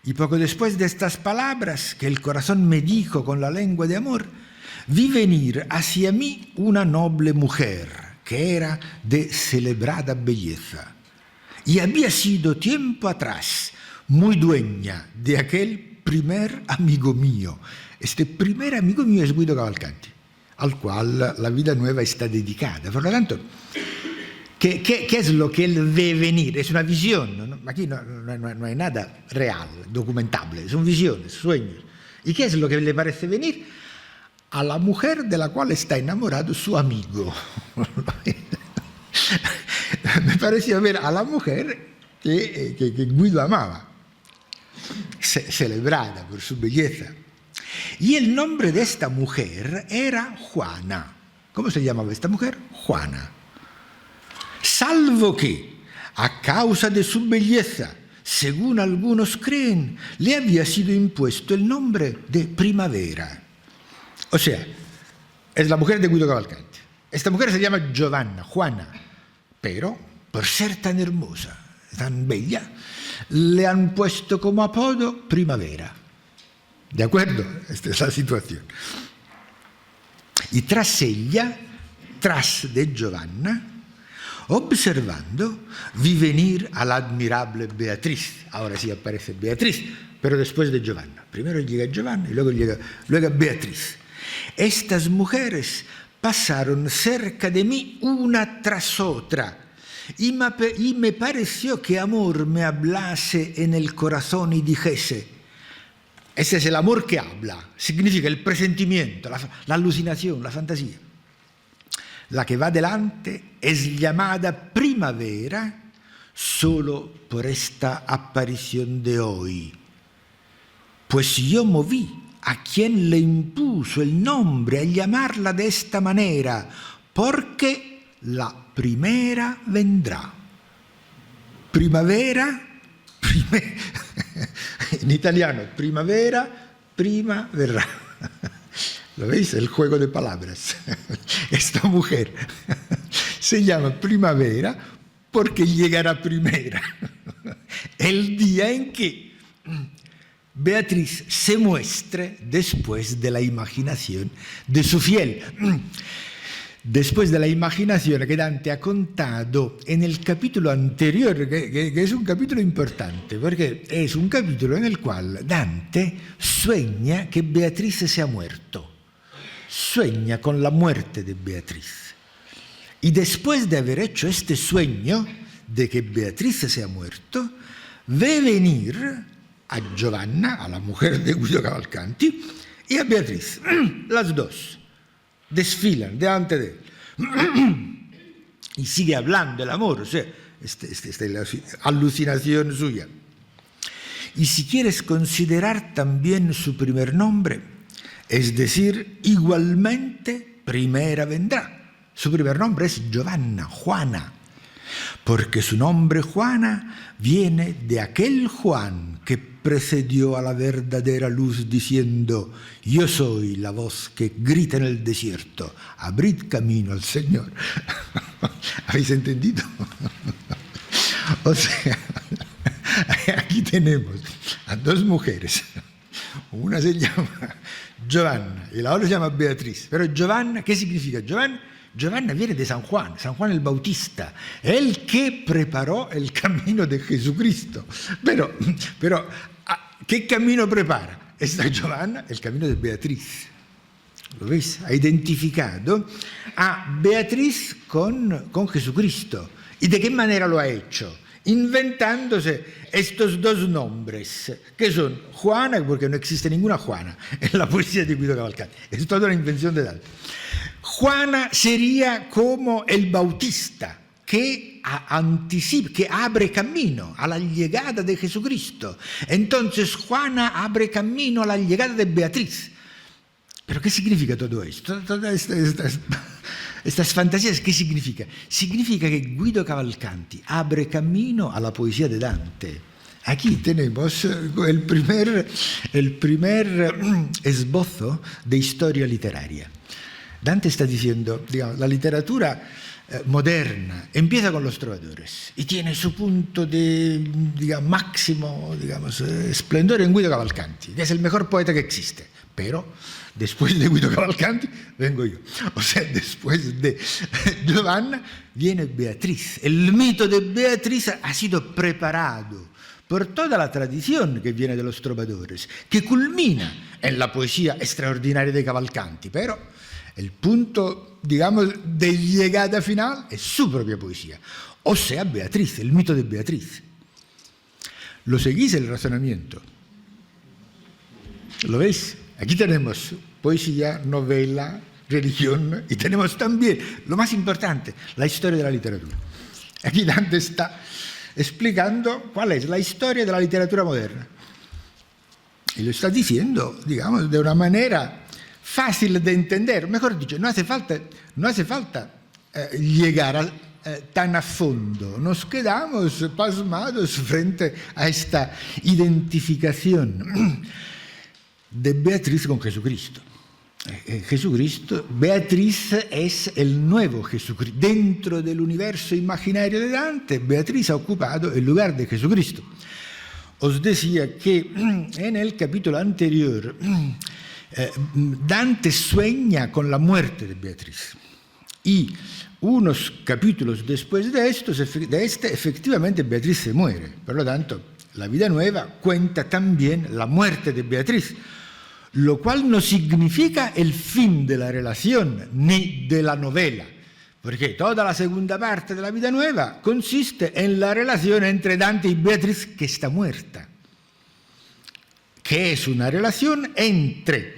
Y poco después de estas palabras que el corazón me dijo con la lengua de amor, vi venir hacia mí una noble mujer que era de celebrada belleza y había sido tiempo atrás muy dueña de aquel primer amigo mío. Este primer amigo mío es Guido Cavalcanti, al cual la vida nueva está dedicada. Por lo tanto, ¿qué es lo que él ve venir? Es una visión, ¿no? Aquí no hay nada real, documentable, son visiones, sueños. ¿Y qué es lo que le parece venir? A la mujer de la cual está enamorado su amigo. Me pareció ver a la mujer que Guido amaba, celebrada por su belleza. Y el nombre de esta mujer era Juana. ¿Cómo se llamaba esta mujer? Juana. Salvo que, a causa de su belleza, según algunos creen, le había sido impuesto el nombre de Primavera. O sea, es la mujer de Guido Cavalcanti. Esta mujer se llama Juana, pero por ser tan hermosa, tan bella, le han puesto como apodo Primavera. ¿De acuerdo? Esta es la situación. Y tras ella, tras de Giovanna, observando, vi venir a la admirable Beatriz. Ahora sí aparece Beatriz, pero después de Giovanna. Primero llega Giovanna y luego Beatriz. Estas mujeres pasaron cerca de mí una tras otra, y me pareció que amor me hablase en el corazón y dijese. Ese es el amor que habla, significa el presentimiento, la alucinación, la fantasía. La que va delante es llamada primavera solo por esta aparición de hoy. Pues yo moví a quien le impuso el nombre a llamarla de esta manera, porque la primera vendrá. Primavera, en italiano, primavera, prima verrà. ¿Lo veis? El juego de palabras. Esta mujer se llama primavera porque llegará primera. El día en que Beatriz se muestre después de la imaginación de su fiel. Después de la imaginación que Dante ha contado en el capítulo anterior, que es un capítulo importante, porque es un capítulo en el cual Dante sueña que Beatriz se ha muerto. Sueña con la muerte de Beatriz. Y después de haber hecho este sueño de que Beatriz se ha muerto, ve venir a Giovanna, a la mujer de Guido Cavalcanti, y a Beatriz. Las dos desfilan delante de él. Y sigue hablando del amor, o sea, esta la alucinación suya. Y si quieres considerar también su primer nombre, es decir, igualmente primera vendrá. Su primer nombre es Giovanna, Juana, porque su nombre Juana viene de aquel Juan que precedió a la verdadera luz diciendo: yo soy la voz que grita en el desierto, abrid camino al Señor. ¿Habéis entendido? O sea, aquí tenemos a dos mujeres. Una se llama Giovanna y la otra se llama Beatriz. Pero Giovanna, ¿qué significa? Giovanna viene de San Juan el Bautista, el que preparó el camino de Jesucristo. Pero ¿qué camino prepara? Esta Giovanna, el camino de Beatriz. ¿Lo veis? Ha identificado a Beatriz con Jesucristo. ¿Y de qué manera lo ha hecho? Inventándose estos dos nombres, que son Juana, porque no existe ninguna Juana en la poesía de Guido Cavalcanti. Es toda una invención de Dante. Juana sería como el Bautista, que anticipa, que abre camino a la llegada de Jesucristo. Entonces Juana abre camino a la llegada de Beatriz. ¿Pero qué significa todo esto? Todas estas fantasías, ¿qué significa? Significa que Guido Cavalcanti abre camino a la poesía de Dante. Aquí tenemos el primer esbozo de historia literaria. Dante está diciendo, digamos, la literatura moderna empieza con los trovadores y tiene su punto de máximo esplendor en Guido Cavalcanti, que es el mejor poeta que existe. Pero después de Guido Cavalcanti vengo yo. O sea, después de Giovanna viene Beatriz. El mito de Beatriz ha sido preparado por toda la tradición que viene de los trovadores, que culmina en la poesía extraordinaria de Cavalcanti, pero el punto, de llegada final es su propia poesía, o sea, Beatriz, el mito de Beatriz. ¿Lo seguís el razonamiento? ¿Lo veis? Aquí tenemos poesía, novela, religión, y tenemos también, lo más importante, la historia de la literatura. Aquí Dante está explicando cuál es la historia de la literatura moderna. Y lo está diciendo, de una manera fácil de entender. Mejor dicho, no hace falta llegar tan a fondo. Nos quedamos pasmados frente a esta identificación de Beatriz con Jesucristo. Beatriz es el nuevo Jesucristo. Dentro del universo imaginario de Dante, Beatriz ha ocupado el lugar de Jesucristo. Os decía que en el capítulo anterior Dante sueña con la muerte de Beatriz. Y unos capítulos después de este, efectivamente Beatriz se muere. Por lo tanto, la vida nueva cuenta también la muerte de Beatriz, lo cual no significa el fin de la relación ni de la novela, porque toda la segunda parte de la vida nueva consiste en la relación entre Dante y Beatriz, que está muerta, que es una relación entre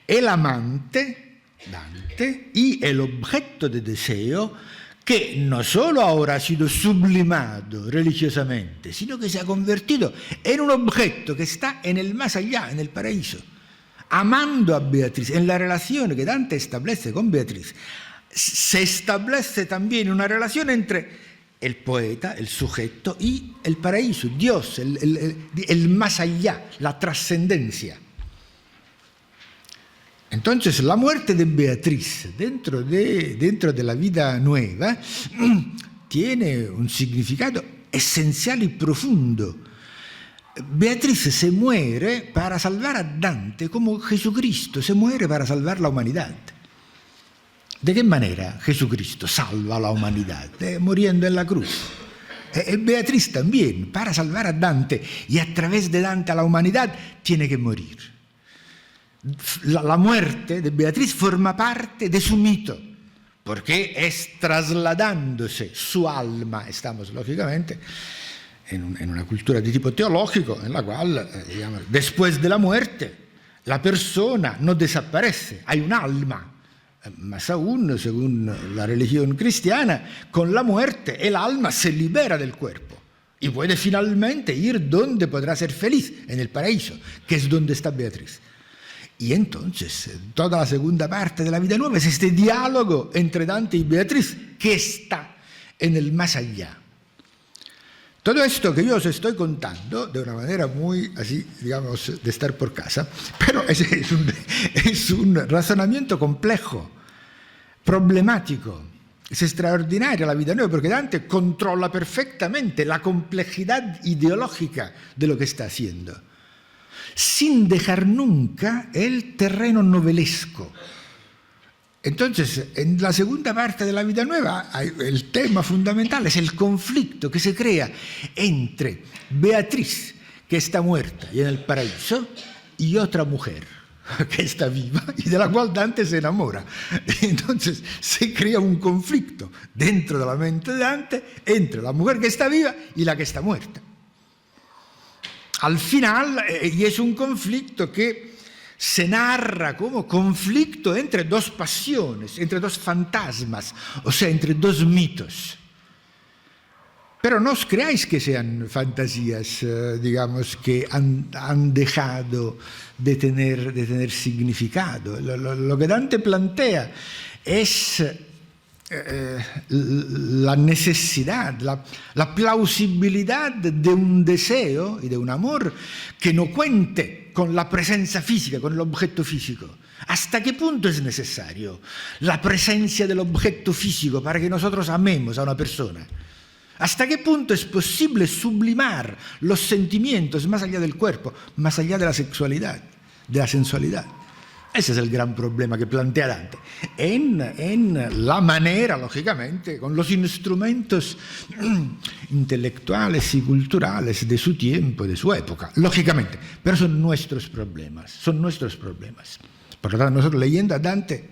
el amante, Dante, y el objeto de deseo, que no solo ahora ha sido sublimado religiosamente, sino que se ha convertido en un objeto que está en el más allá, en el paraíso, amando a Beatriz. En la relación que Dante establece con Beatriz, se establece también una relación entre el poeta, el sujeto, y el paraíso, Dios, el más allá, la trascendencia. Entonces, la muerte de Beatriz dentro de la vida nueva tiene un significado esencial y profundo. Beatriz se muere para salvar a Dante, como Jesucristo se muere para salvar la humanidad. ¿De qué manera Jesucristo salva a la humanidad? Muriendo en la cruz. Beatriz también, para salvar a Dante y a través de Dante a la humanidad, tiene que morir. La muerte de Beatriz forma parte de su mito, porque es trasladándose su alma, estamos lógicamente en una cultura de tipo teológico, en la cual, digamos, después de la muerte, la persona no desaparece, hay un alma. Más aún, según la religión cristiana, con la muerte el alma se libera del cuerpo y puede finalmente ir donde podrá ser feliz, en el paraíso, que es donde está Beatriz. Y entonces, toda la segunda parte de la vida nueva es este diálogo entre Dante y Beatriz, que está en el más allá. Todo esto que yo os estoy contando, de una manera muy así, digamos, de estar por casa, pero es un razonamiento complejo, problemático. Es extraordinaria la vida nueva, porque Dante controla perfectamente la complejidad ideológica de lo que está haciendo, sin dejar nunca el terreno novelesco. Entonces, en la segunda parte de la vida nueva, el tema fundamental es el conflicto que se crea entre Beatriz, que está muerta y en el paraíso, y otra mujer que está viva y de la cual Dante se enamora. Entonces, se crea un conflicto dentro de la mente de Dante entre la mujer que está viva y la que está muerta. Al final, y es un conflicto que se narra como conflicto entre dos pasiones, entre dos fantasmas, o sea, entre dos mitos. Pero no os creáis que sean fantasías, digamos, que han dejado de tener significado. Lo que Dante plantea es la necesidad, la plausibilidad de un deseo y de un amor que no cuente con la presencia física, con el objeto físico. ¿Hasta qué punto es necesario la presencia del objeto físico para que nosotros amemos a una persona? ¿Hasta qué punto es posible sublimar los sentimientos más allá del cuerpo, más allá de la sexualidad, de la sensualidad? Ese es el gran problema que plantea Dante, en la manera, lógicamente, con los instrumentos intelectuales y culturales de su tiempo, de su época, lógicamente, pero son nuestros problemas. Por lo tanto, nosotros leyendo a Dante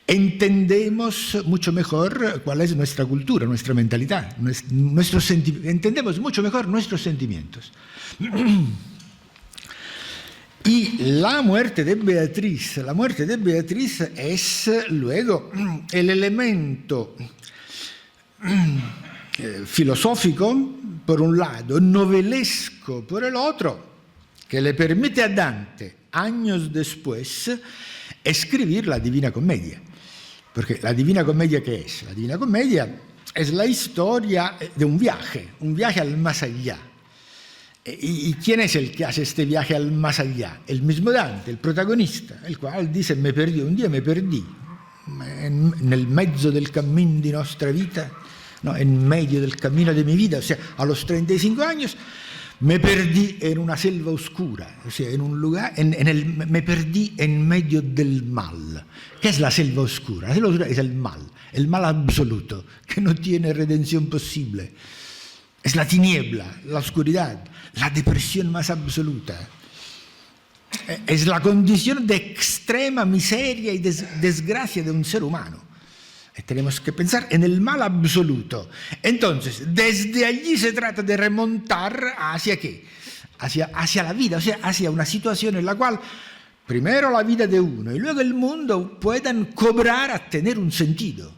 entendemos mucho mejor cuál es nuestra cultura, nuestra mentalidad, entendemos mucho mejor nuestros sentimientos. Y la muerte de Beatriz es luego el elemento filosófico, por un lado, novelesco por el otro, que le permite a Dante, años después, escribir la Divina Comedia. Porque la Divina Comedia, ¿qué es? La Divina Comedia es la historia de un viaje al más allá. ¿Y quién es el que hace este viaje al más allá? El mismo Dante, el protagonista, el cual dice: un día me perdí, nel mezzo del cammino di nostra vita, no, en medio del camino de mi vida, o sea, a los 35 años, me perdí en una selva oscura, o sea, en un lugar, me perdí en medio del mal. ¿Qué es la selva oscura? La selva oscura es el mal absoluto, que no tiene redención posible. Es la tiniebla, la oscuridad, la depresión más absoluta. Es la condición de extrema miseria y desgracia de un ser humano. Y tenemos que pensar en el mal absoluto. Entonces, desde allí se trata de remontar hacia ¿qué? Hacia la vida, o sea, hacia una situación en la cual primero la vida de uno y luego el mundo puedan cobrar a tener un sentido.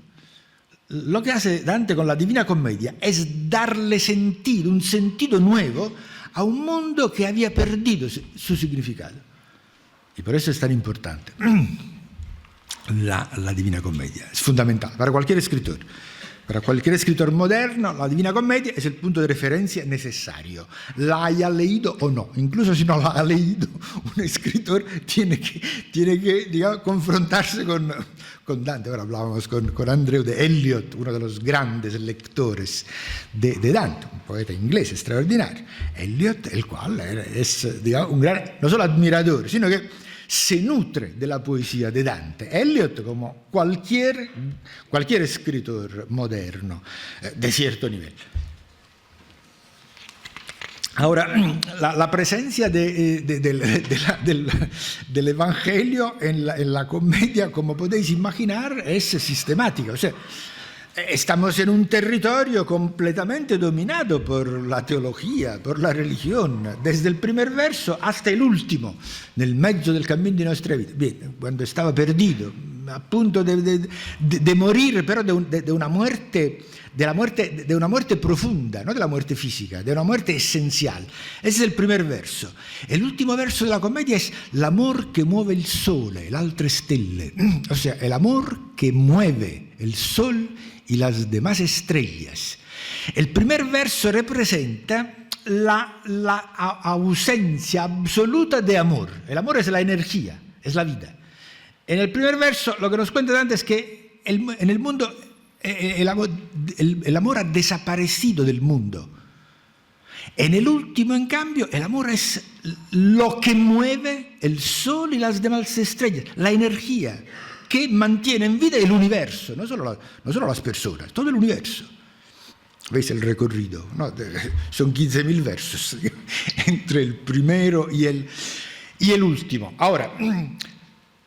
Lo que hace Dante con la Divina Commedia es darle sentido, un sentido nuevo a un mundo que había perdido su significado. Y por eso es tan importante. La Divina Commedia es fundamental para cualquier escritor. Para cualquier escritor moderno, la Divina Commedia es el punto de referencia necesario. La haya leído o no. Incluso si no la ha leído, un escritor tiene que digamos, confrontarse con Dante. Ahora hablábamos con Andreu de Eliot, uno de los grandes lectores de Dante, un poeta inglés extraordinario. Eliot, el cual es digamos, un gran, no solo admirador, sino que se nutre de la poesía de Dante. Eliot, como cualquier escritor moderno de cierto nivel. Ahora, la presencia del Evangelio en la comedia, como podéis imaginar, es sistemática. O sea, estamos en un territorio completamente dominado por la teología, por la religión, desde el primer verso hasta el último, nel mezzo del camino de nuestra vida. Bien, cuando estaba perdido, a punto de morir, pero de una muerte profunda, no de la muerte física, de una muerte esencial. Ese es el primer verso. El último verso de la commedia es l'amor che muove il sole, le altre stelle. O sea, el amor que mueve el sol y las demás estrellas. El primer verso representa la ausencia absoluta de amor. El amor es la energía, es la vida. En el primer verso lo que nos cuenta Dante es que en el mundo el amor ha desaparecido del mundo. En el último, en cambio, el amor es lo que mueve el sol y las demás estrellas, la energía que mantiene en vida el universo, no solo las personas, todo el universo. ¿Veis el recorrido? ¿No? Son 15.000 versos entre el primero y el último. Ahora,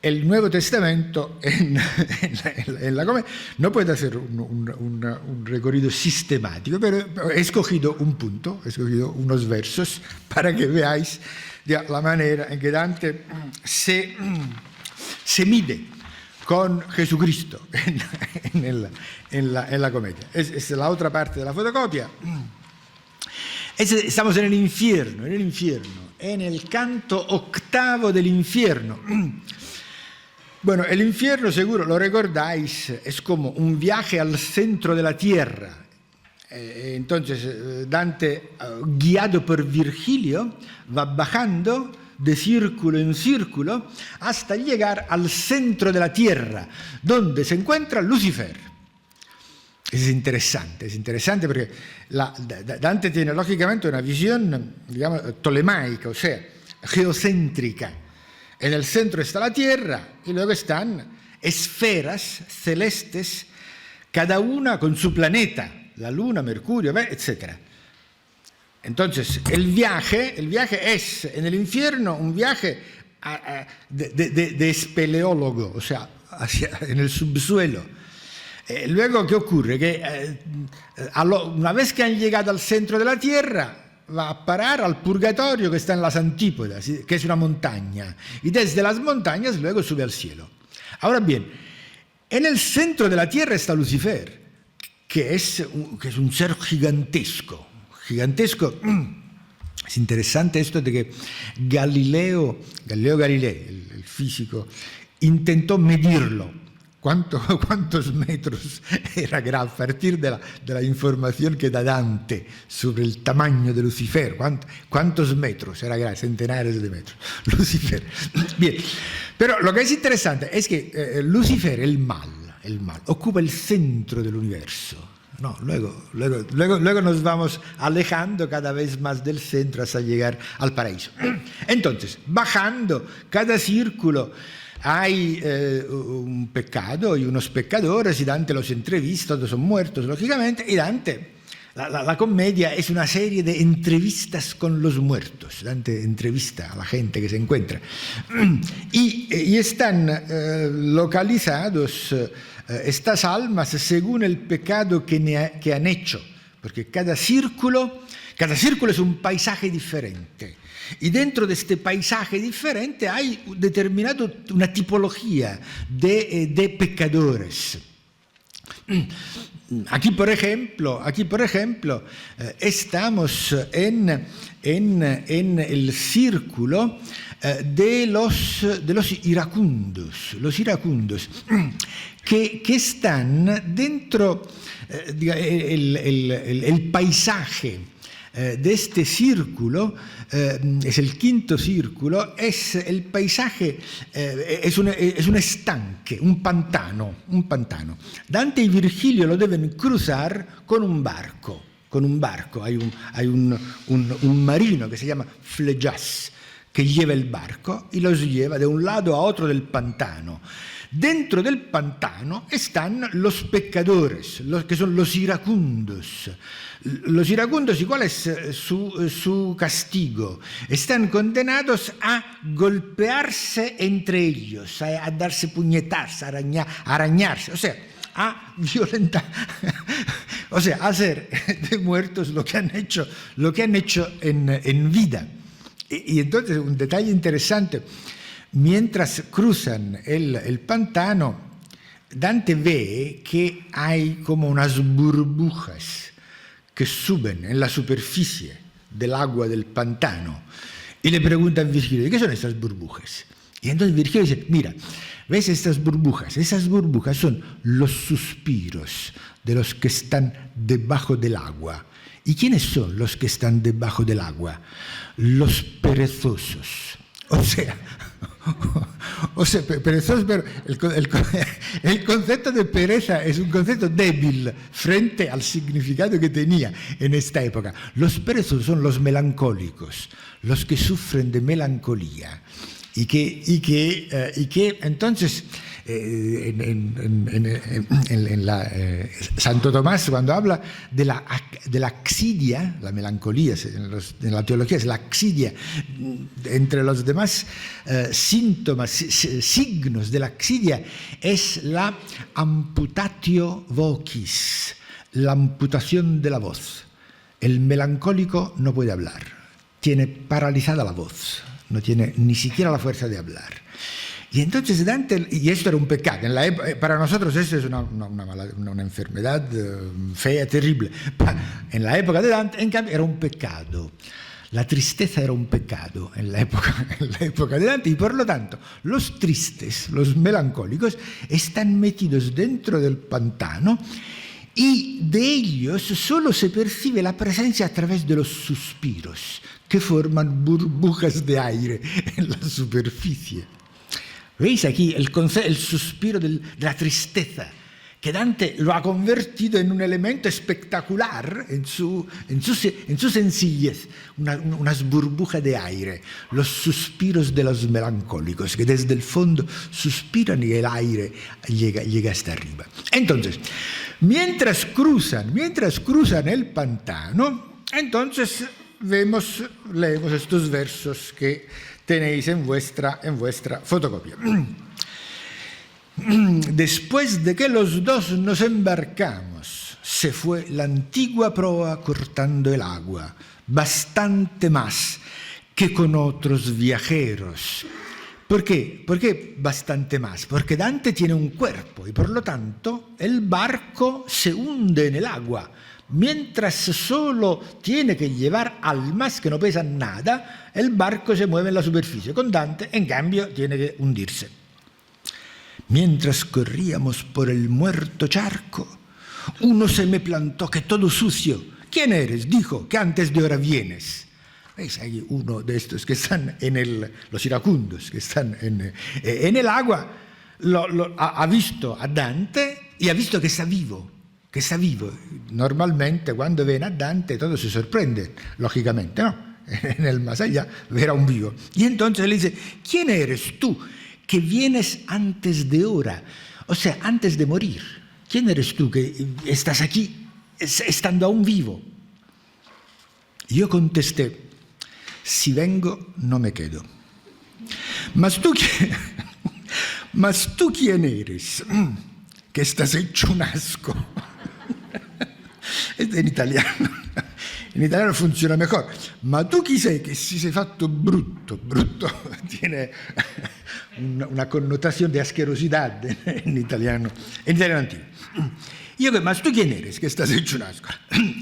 el Nuevo Testamento en la comedia no puede hacer un recorrido sistemático, pero he escogido un punto, he escogido unos versos para que veáis la manera en que Dante se mide con Jesucristo en la comedia. Es la otra parte de la fotocopia. Estamos en el infierno, en el canto octavo del infierno. Bueno, el infierno, seguro lo recordáis, es como un viaje al centro de la tierra. Entonces, Dante, guiado por Virgilio, va bajando de círculo en círculo hasta llegar al centro de la tierra, donde se encuentra Lucifer. Es interesante porque Dante tiene lógicamente una visión, digamos, tolemaica, o sea, geocéntrica. En el centro está la Tierra y luego están esferas celestes, cada una con su planeta, la Luna, Mercurio, etc. Entonces, el viaje es en el infierno un viaje de espeleólogo, o sea, en el subsuelo. Luego, ¿qué ocurre? Que una vez que han llegado al centro de la Tierra, va a parar al purgatorio que está en las antípodas, que es una montaña, y desde las montañas luego sube al cielo. Ahora bien, en el centro de la tierra está Lucifer, que es un ser gigantesco. Es interesante esto de que Galileo Galilei, el físico, intentó medirlo. ¿Cuántos metros era grave? A partir de la información que da Dante sobre el tamaño de Lucifer, ¿cuántos metros era grave? Centenares de metros. Lucifer. Bien, pero lo que es interesante es que Lucifer, el mal, ocupa el centro del universo. No, luego nos vamos alejando cada vez más del centro hasta llegar al paraíso. Entonces, bajando cada círculo hay un pecado y unos pecadores, y Dante los entrevista, todos son muertos, lógicamente, y Dante, la comedia es una serie de entrevistas con los muertos. Dante entrevista a la gente que se encuentra. Y están localizados estas almas según el pecado que han hecho, porque cada círculo es un paisaje diferente. Y dentro de este paisaje diferente hay una tipología de pecadores. Aquí, por ejemplo, estamos en el círculo de los iracundos. Los iracundos que están dentro el paisaje de este círculo, es el quinto círculo, es el paisaje, es un estanque, un pantano. Dante y Virgilio lo deben cruzar con un barco. Hay un marino que se llama Flejas, que lleva el barco y los lleva de un lado a otro del pantano. Dentro del pantano están los pecadores, que son los iracundos. Los iracundos, ¿y cuál es su castigo? Están condenados a golpearse entre ellos, a darse puñetazos, a arañarse, o sea, a violentar, o sea, a hacer de muertos lo que han hecho en vida. Y entonces, un detalle interesante, mientras cruzan el pantano, Dante ve que hay como unas burbujas que suben en la superficie del agua del pantano. Y le preguntan a Virgilio, ¿qué son estas burbujas? Y entonces Virgilio dice, mira, ¿ves estas burbujas? Esas burbujas son los suspiros de los que están debajo del agua. ¿Y quiénes son los que están debajo del agua? Los perezosos. O sea, perezosos, pero el concepto de pereza es un concepto débil frente al significado que tenía en esta época. Los perezosos son los melancólicos, los que sufren de melancolía y que entonces Santo Tomás, cuando habla de la axidia, la melancolía en la teología es la axidia, entre los demás síntomas, signos de la axidia es la amputatio vocis, la amputación de la voz. El melancólico no puede hablar, tiene paralizada la voz, no tiene ni siquiera la fuerza de hablar. Y entonces Dante, y esto era un pecado, para nosotros esto es una enfermedad fea, terrible. En la época de Dante, en cambio, era un pecado. La tristeza era un pecado en la época de Dante, y por lo tanto los tristes, los melancólicos, están metidos dentro del pantano, y de ellos solo se percibe la presencia a través de los suspiros, que forman burbujas de aire en la superficie. ¿Veis aquí el suspiro de la tristeza? Que Dante lo ha convertido en un elemento espectacular en su sencillez, unas burbujas de aire, los suspiros de los melancólicos, que desde el fondo suspiran y el aire llega hasta arriba. Entonces, mientras cruzan el pantano, entonces leemos estos versos que tenéis en vuestra fotocopia. Después de que los dos nos embarcamos, se fue la antigua proa cortando el agua, bastante más que con otros viajeros. ¿Por qué? ¿Por qué bastante más? Porque Dante tiene un cuerpo y por lo tanto el barco se hunde en el agua, mientras solo tiene que llevar almas que no pesan nada, el barco se mueve en la superficie. Con Dante, en cambio, tiene que hundirse. Mientras corríamos por el muerto charco, uno se me plantó que todo sucio. ¿Quién eres? Dijo, que antes de hora vienes. ¿Veis? Hay uno de estos que están los iracundos, que están en el agua, ha visto a Dante y ha visto que está vivo. que está vivo. Normalmente cuando ven a Dante todos se sorprenden, lógicamente, ¿no? En el más allá ver a un vivo. Y entonces le dice, ¿quién eres tú que vienes antes de hora? O sea, antes de morir. ¿Quién eres tú que estás aquí estando aún vivo? Yo contesté, si vengo no me quedo. Mas tú quién eres, que estás hecho un asco. Este en italiano. In italiano funziona mejor. Ma tu chi sei che si sei fatto brutto? Brutto tiene una connotación de asquerosidad en italiano antiguo. Yo, mas tú quién eres que estás hecho un asco.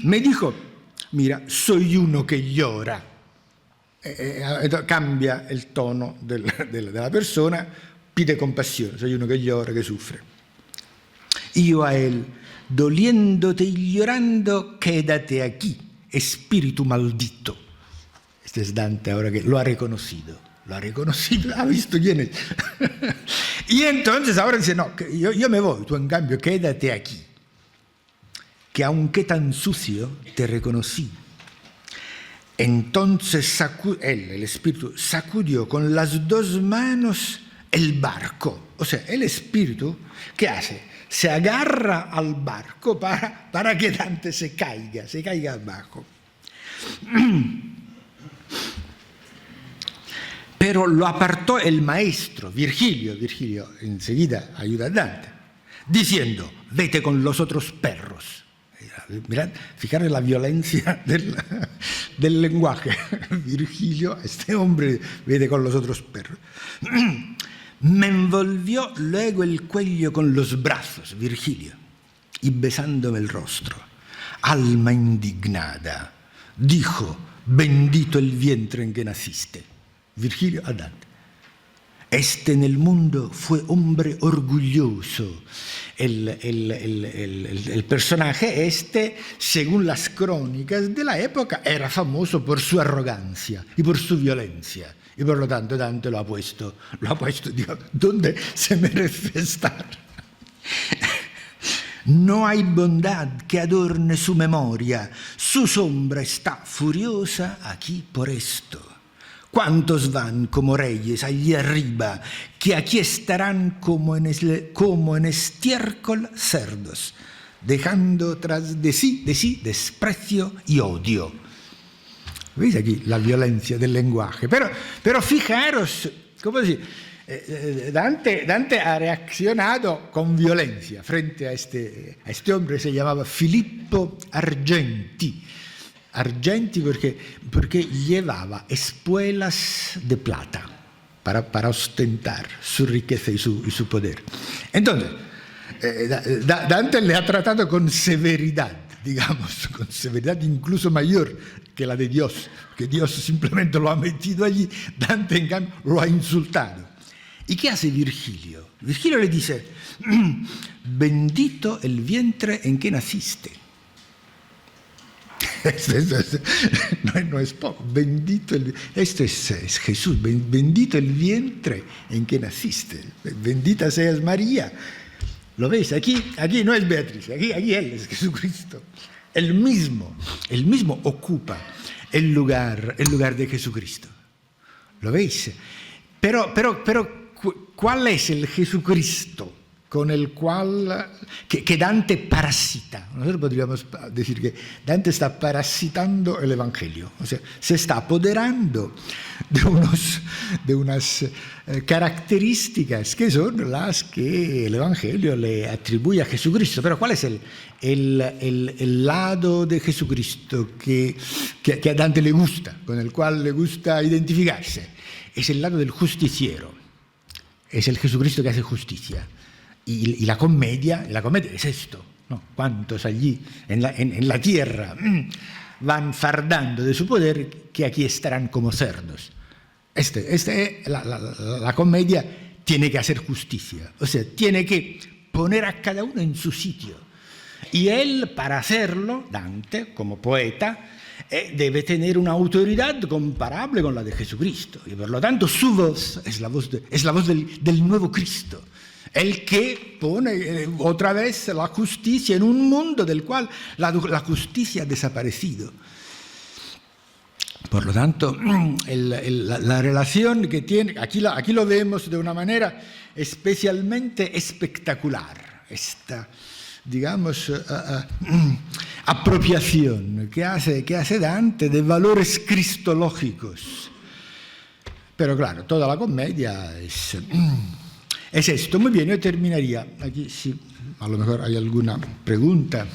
Me dijo, mira, soy uno que llora. Cambia el tono de la persona, pide compasión, soy uno que llora, que sufre. Y yo a él, doliéndote y llorando, quédate aquí, espíritu maldito. Este es Dante ahora que lo ha reconocido, ha visto quién es. Y entonces ahora dice, no, yo me voy, tú en cambio quédate aquí, que aunque tan sucio, te reconocí. Entonces él, el espíritu, sacudió con las dos manos el barco. O sea, el espíritu, ¿qué hace? Se agarra al barco para que Dante se caiga abajo. Pero lo apartó el maestro, Virgilio enseguida ayuda a Dante, diciendo, vete con los otros perros. Mirad, fijaros la violencia del lenguaje. Virgilio, este hombre, vete con los otros perros. Me envolvió luego el cuello con los brazos, Virgilio, y besándome el rostro. Alma indignada, dijo, bendito el vientre en que naciste. Virgilio a Dante. Este en el mundo fue hombre orgulloso. El personaje según las crónicas de la época, era famoso por su arrogancia y por su violencia. Y por lo tanto Dante lo ha puesto, digo, ¿dónde se merece estar? No hay bondad que adorne su memoria, su sombra está furiosa aquí por esto. ¿Cuántos van como reyes allí arriba, que aquí estarán como en estiércol cerdos, dejando tras de sí desprecio y odio? ¿Veis aquí la violencia del lenguaje? Pero fijaros, ¿cómo decir? Dante ha reaccionado con violencia frente a este hombre que se llamaba Filippo Argenti. Argenti porque llevaba espuelas de plata para ostentar su riqueza y su poder. Entonces, Dante le ha tratado con severidad, digamos, con severidad incluso mayor que la de Dios, que Dios simplemente lo ha metido allí, Dante en cambio lo ha insultado. ¿Y qué hace Virgilio? Virgilio le dice, bendito el vientre en que naciste. No es poco, bendito esto es Jesús, bendito el vientre en que naciste, bendita seas María. ¿Lo veis? Aquí no es Beatriz, aquí él es Jesucristo. El mismo ocupa el lugar de Jesucristo. ¿Lo veis? Pero ¿cuál es el Jesucristo con el cual que Dante parasita? Nosotros podríamos decir que Dante está parasitando el Evangelio, o sea, se está apoderando de unas características que son las que el Evangelio le atribuye a Jesucristo. Pero ¿cuál es el lado de Jesucristo que a Dante le gusta, con el cual le gusta identificarse? Es el lado del justiciero, es el Jesucristo que hace justicia. Y la comedia es esto, ¿no? ¿Cuántos allí en la tierra van fardando de su poder que aquí estarán como cerdos? La comedia tiene que hacer justicia, o sea, tiene que poner a cada uno en su sitio. Y él, para hacerlo, Dante, como poeta, debe tener una autoridad comparable con la de Jesucristo. Y por lo tanto su voz es la voz del nuevo Cristo. el que pone otra vez la justicia en un mundo del cual la justicia ha desaparecido. Por lo tanto, la relación que tiene, aquí lo vemos de una manera especialmente espectacular, esta, digamos, apropiación que hace Dante de valores cristológicos. Pero claro, toda la comedia es esto. Muy bien, yo terminaría aquí, sí, a lo mejor hay alguna pregunta.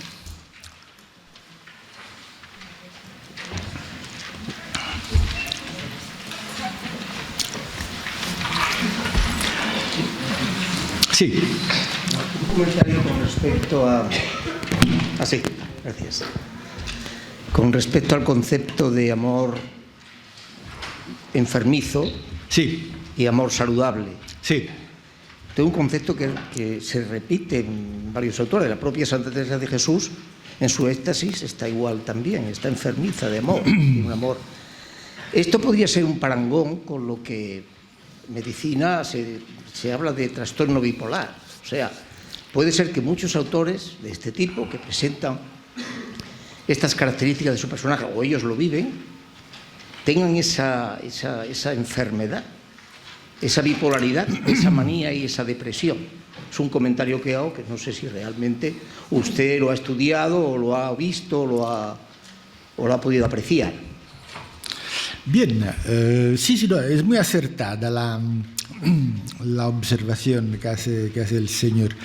Sí. Un comentario con respecto a... sí, gracias. Con respecto al concepto de amor enfermizo, sí, y amor saludable. Sí. Tengo un concepto que se repite en varios autores. La propia Santa Teresa de Jesús, en su éxtasis, está igual también, está enfermiza de amor, de un amor. Esto podría ser un parangón con lo que medicina se habla de trastorno bipolar. O sea, puede ser que muchos autores de este tipo, que presentan estas características de su personaje, o ellos lo viven, tengan esa enfermedad, esa bipolaridad, esa manía y esa depresión. Es un comentario que hago, que no sé si realmente usted lo ha estudiado o lo ha visto o lo ha podido apreciar. Bien, sí, no, es muy acertada la observación que hace el señor.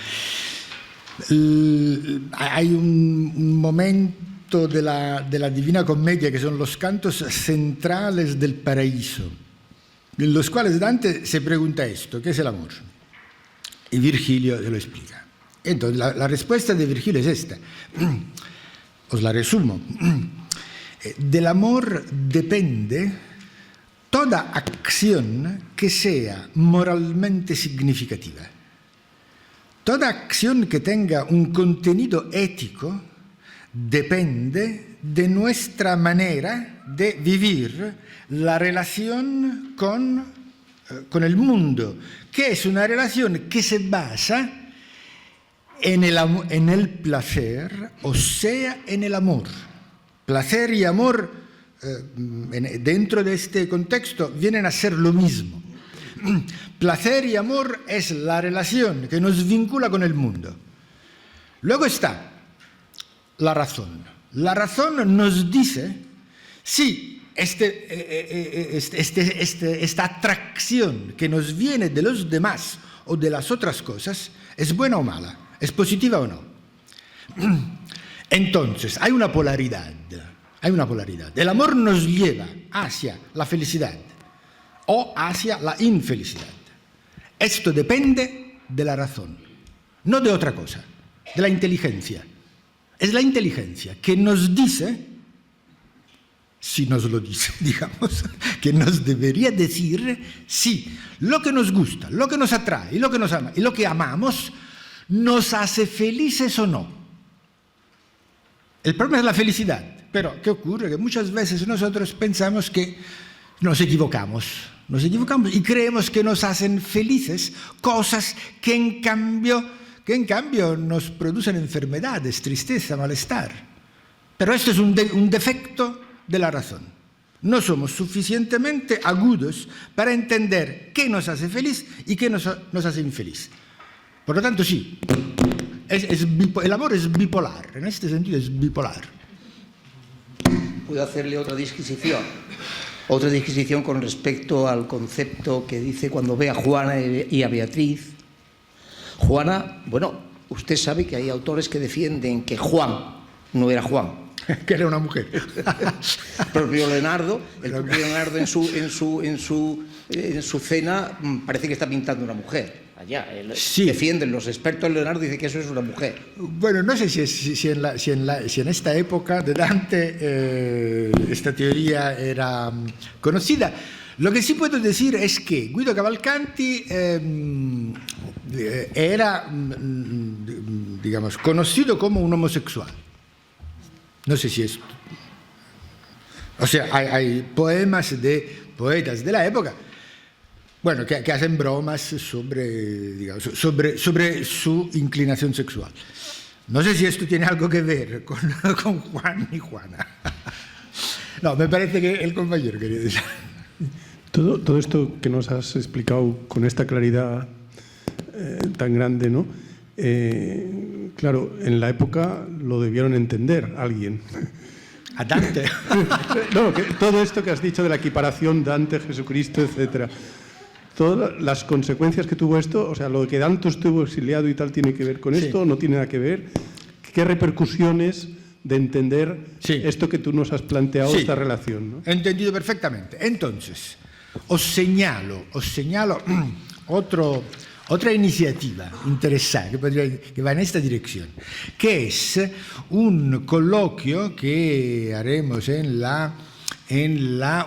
Hay un momento de la Divina Comedia que son los cantos centrales del paraíso, en los cuales Dante se pregunta esto: ¿qué es el amor? Y Virgilio lo explica. Entonces, la respuesta de Virgilio es esta. Os la resumo. Del amor depende toda acción que sea moralmente significativa. Toda acción que tenga un contenido ético depende de nuestra manera de vivir la relación con el mundo, que es una relación que se basa en el placer, o sea, en el amor. Placer y amor, dentro de este contexto, vienen a ser lo mismo. Placer y amor es la relación que nos vincula con el mundo. Luego está la razón. La razón nos dice si esta atracción que nos viene de los demás o de las otras cosas es buena o mala, es positiva o no. Entonces, hay una polaridad. El amor nos lleva hacia la felicidad o hacia la infelicidad. Esto depende de la razón, no de otra cosa, de la inteligencia. Es la inteligencia que nos dice, si nos lo dice, digamos, que nos debería decir si lo que nos gusta, lo que nos atrae y lo que nos ama y lo que amamos nos hace felices o no. El problema es la felicidad, pero ¿qué ocurre? Que muchas veces nosotros pensamos que nos equivocamos y creemos que nos hacen felices cosas que en cambio nos producen enfermedades, tristeza, malestar. Pero esto es un defecto de la razón. No somos suficientemente agudos para entender qué nos hace feliz y qué nos hace infeliz. Por lo tanto, sí. El amor es bipolar, en este sentido es bipolar. ¿Puedo hacerle otra disquisición? Otra disquisición con respecto al concepto que dice cuando ve a Juana y a Beatriz. Juana, bueno, usted sabe que hay autores que defienden que Juan no era Juan. Que era una mujer. El propio Leonardo en su cena parece que está pintando una mujer. Allá, sí. Defienden los expertos en Leonardo, dicen que eso es una mujer. Bueno, no sé si en esta época de Dante esta teoría era conocida. Lo que sí puedo decir es que Guido Cavalcanti era, digamos, conocido como un homosexual. No sé si es... O sea, hay poemas de poetas de la época bueno, que hacen bromas sobre, digamos, sobre su inclinación sexual. No sé si esto tiene algo que ver con Juan y Juana. No, me parece que el compañero quería decir. Todo esto que nos has explicado con esta claridad tan grande, ¿no? Claro, en la época lo debieron entender alguien. A Dante. No, todo esto que has dicho de la equiparación Dante, Jesucristo, etcétera. Todas las consecuencias que tuvo esto, o sea, lo que Dante estuvo exiliado y tal, ¿tiene que ver con esto o no tiene nada que ver? ¿Qué repercusiones de entender esto que tú nos has planteado, esta relación, ¿no? He entendido perfectamente. Entonces, os señalo otra iniciativa interesante que va en esta dirección, que es un coloquio que haremos en la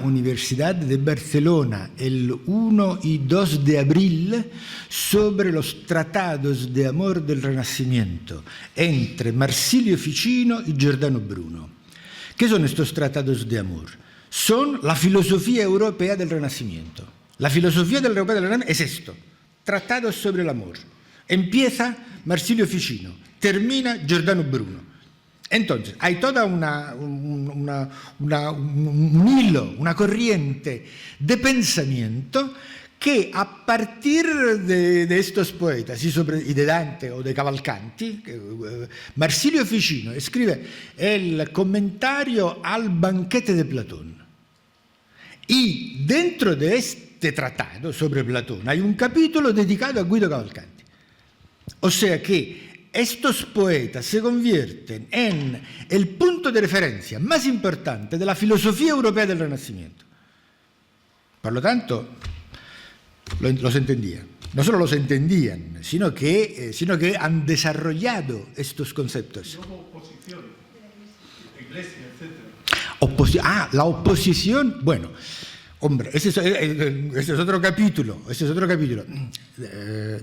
Universidad de Barcelona el 1 y 2 de abril sobre los tratados de amor del Renacimiento entre Marsilio Ficino y Giordano Bruno. ¿Qué son estos tratados de amor? Son la filosofía europea del Renacimiento. La filosofía europea del Renacimiento es esto: tratados sobre el amor. Empieza Marsilio Ficino, termina Giordano Bruno. Entonces, hay toda un hilo, una corriente de pensamiento que a partir de estos poetas y de Dante o de Cavalcanti, Marsilio Ficino escribe el comentario al banquete de Platón. Y dentro de este tratado sobre Platón hay un capítulo dedicado a Guido Cavalcanti. O sea que estos poetas se convierten en el punto de referencia más importante de la filosofía europea del Renacimiento. Por lo tanto, los entendían. No solo los entendían, sino que han desarrollado estos conceptos. Oposición, iglesia, etc. La oposición, bueno, hombre, ese es otro capítulo.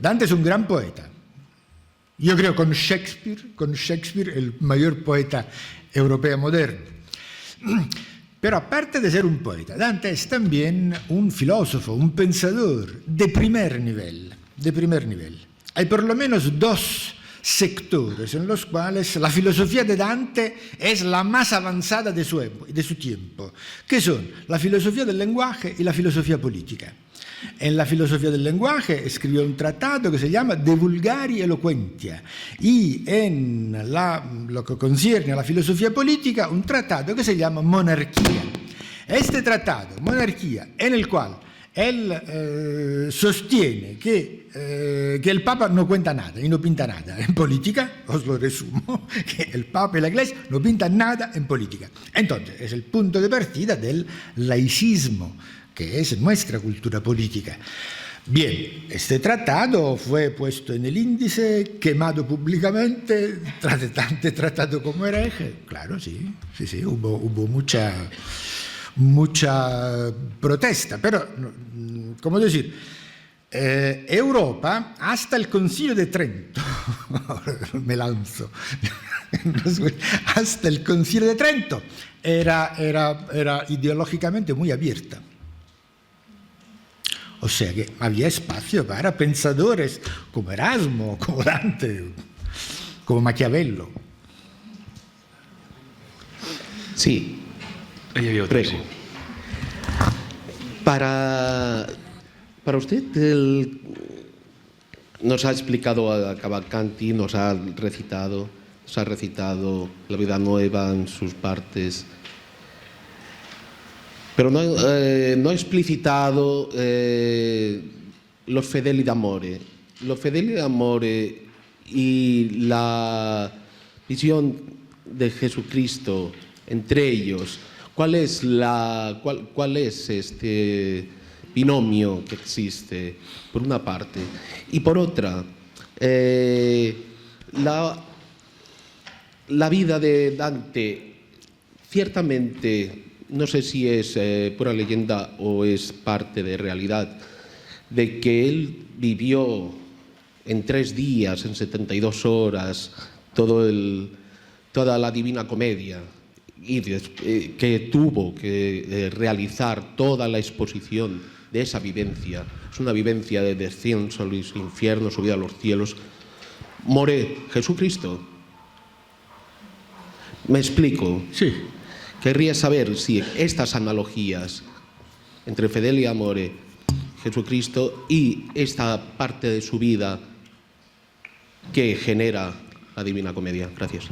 Dante es un gran poeta. Yo creo con Shakespeare el mayor poeta europeo moderno. Pero aparte de ser un poeta, Dante es también un filósofo, un pensador de primer nivel. Hay por lo menos dos sectores en los cuales la filosofía de Dante es la más avanzada de su tiempo, que son la filosofía del lenguaje y la filosofía política. En la filosofía del lenguaje escribió un tratado que se llama De Vulgari Eloquentia, y en lo que concierne a la filosofía política un tratado que se llama Monarquía. Este tratado, Monarquía, en el cual él sostiene que el Papa no cuenta nada y no pinta nada en política, os lo resumo, que el Papa y la Iglesia no pintan nada en política. Entonces, es el punto de partida del laicismo, que es nuestra cultura política. Bien, este tratado fue puesto en el índice, quemado públicamente, tratado como hereje. Claro, sí, hubo mucha protesta, pero, ¿cómo decir? Europa, hasta el Concilio de Trento, me lanzo, hasta el Concilio de Trento era ideológicamente muy abierta. O sea que había espacio para pensadores como Erasmo, como Dante, como Maquiavelo. Sí. Ahí había otro, sí. Para usted, nos ha explicado a Cavalcanti, nos ha recitado La Vida Nueva en sus partes, pero no ha explicitado los fedeli d'amore. Los fedeli d'amore y la visión de Jesucristo entre ellos. ¿Cuál es este binomio que existe, por una parte? Y por otra, la vida de Dante, ciertamente, no sé si es pura leyenda o es parte de realidad, de que él vivió en 3 días, en 72 horas, toda la Divina Comedia, y que tuvo que realizar toda la exposición de esa vivencia. Es una vivencia de descenso a los infiernos, subida a los cielos. More, Jesucristo. Me explico. Sí. Querría saber si estas analogías entre Fidelia Amore, Jesucristo, y esta parte de su vida que genera la Divina Comedia. Gracias.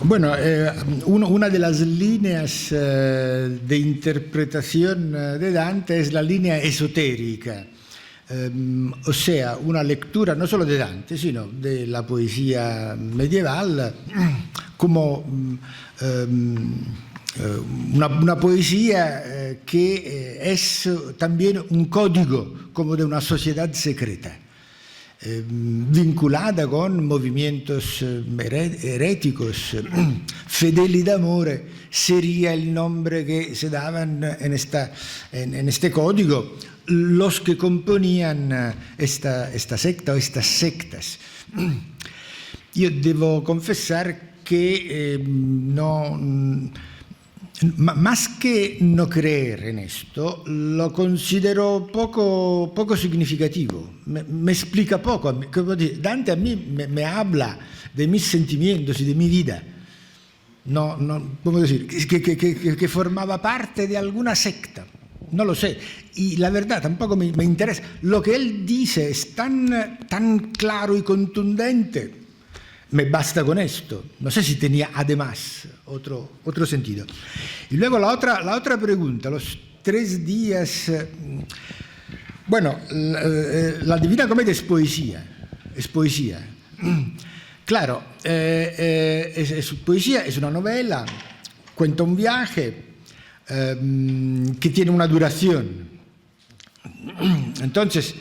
Bueno, una de las líneas de interpretación de Dante es la línea esotérica, o sea, una lectura no solo de Dante, sino de la poesía medieval como una poesía que es también un código como de una sociedad secreta, vinculada con movimientos heréticos. Fidelidad Amore sería el nombre que se daban en este código los que componían esta secta o estas sectas. Yo debo confesar que más que no creer en esto, lo considero poco significativo. Me explica poco. Dante a mí me habla de mis sentimientos y de mi vida. ¿Cómo decir? Que formaba parte de alguna secta. No lo sé. Y la verdad tampoco me interesa. Lo que él dice es tan claro y contundente. Me basta con esto. No sé si tenía además otro sentido. Y luego la otra pregunta, los 3 días. Bueno, la Divina Comedia es poesía. Claro, es poesía, es una novela, cuenta un viaje que tiene una duración. Entonces,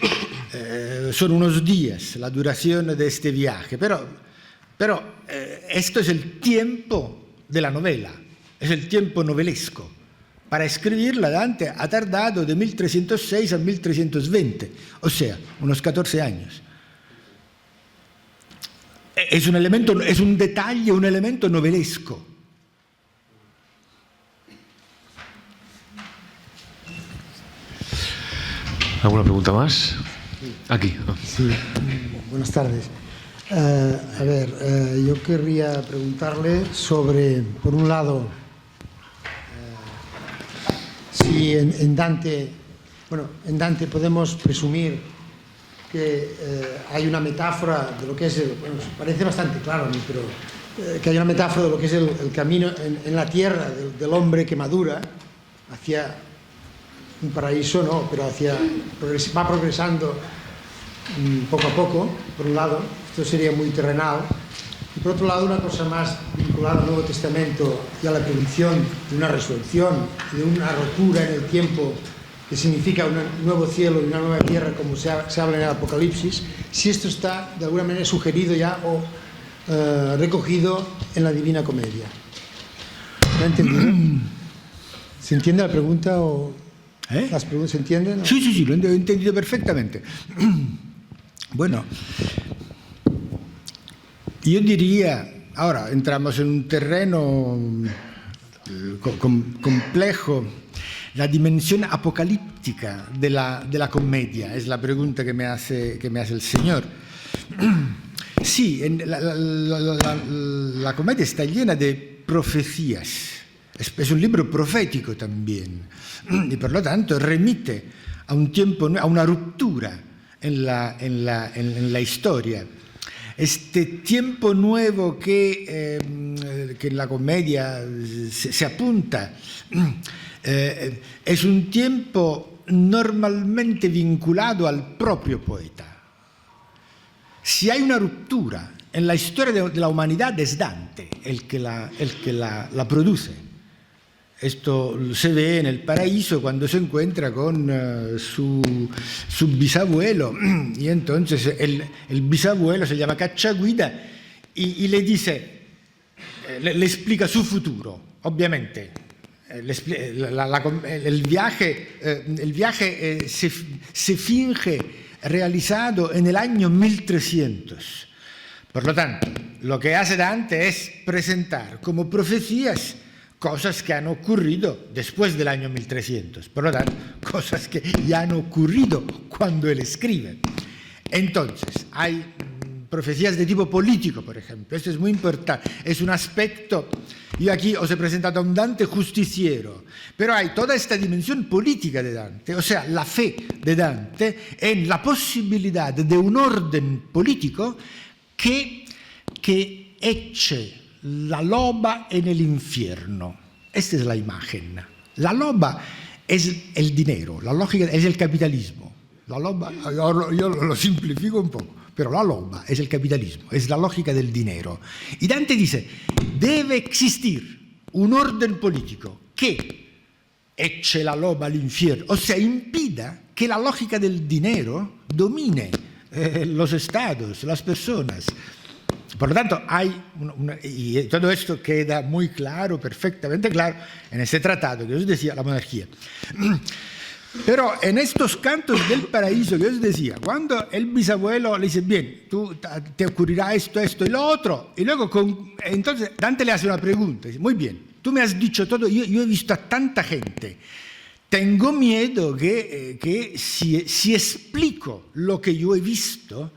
son unos días la duración de este viaje, pero esto es el tiempo de la novela, es el tiempo novelesco. Para escribirla Dante ha tardado de 1306 a 1320, o sea, unos 14 años. Es un detalle, un elemento novelesco. ¿Alguna pregunta más? Aquí. Sí, buenas tardes. A ver, yo querría preguntarle sobre, por un lado, si en Dante podemos presumir que hay una metáfora de lo que es parece bastante claro a mí, pero que hay una metáfora de lo que es el camino en la tierra del hombre que madura hacia un paraíso, no, pero va progresando poco a poco, por un lado. Esto sería muy terrenal. Y por otro lado, una cosa más vinculada al Nuevo Testamento y a la predicción de una resurrección, de una rotura en el tiempo que significa un nuevo cielo y una nueva tierra, como se habla en el Apocalipsis, si esto está de alguna manera sugerido ya o recogido en la Divina Comedia. ¿Lo ha entendido? ¿Se entiende la pregunta o las preguntas se entienden? ¿O? Sí, lo he entendido perfectamente. Bueno, yo diría, ahora entramos en un terreno complejo, la dimensión apocalíptica de la comedia, es la pregunta que me hace el Señor. Sí, la comedia está llena de profecías, es un libro profético también, y por lo tanto remite a un tiempo, a una ruptura en la historia. Este tiempo nuevo que en la comedia se apunta es un tiempo normalmente vinculado al propio poeta. Si hay una ruptura en la historia de la humanidad, es Dante el que la produce. Esto se ve en el paraíso cuando se encuentra con su bisabuelo, y entonces el bisabuelo se llama Cacciaguida y le dice, le explica su futuro, obviamente. El viaje se finge realizado en el año 1300. Por lo tanto, lo que hace Dante es presentar como profecías cosas que han ocurrido después del año 1300, por lo tanto, cosas que ya han ocurrido cuando él escribe. Entonces, hay profecías de tipo político, por ejemplo. Esto es muy importante. Es un aspecto. Yo aquí os he presentado a un Dante justiciero, pero hay toda esta dimensión política de Dante, o sea, la fe de Dante en la posibilidad de un orden político que eche la loba en el infierno. Esta es la imagen. La loba es el dinero, la lógica es el capitalismo. La loba, yo lo simplifico un poco, pero la loba es el capitalismo, es la lógica del dinero. Y Dante dice, debe existir un orden político que eche la loba al infierno, o sea, impida que la lógica del dinero domine los estados, las personas. Por lo tanto, y todo esto queda muy claro, perfectamente claro, en este tratado que os decía, la monarquía. Pero en estos cantos del paraíso que os decía, cuando el bisabuelo le dice, bien, tú te ocurrirá esto, esto y lo otro, y luego entonces Dante le hace una pregunta, dice, muy bien, tú me has dicho todo, yo he visto a tanta gente, tengo miedo que si explico lo que yo he visto,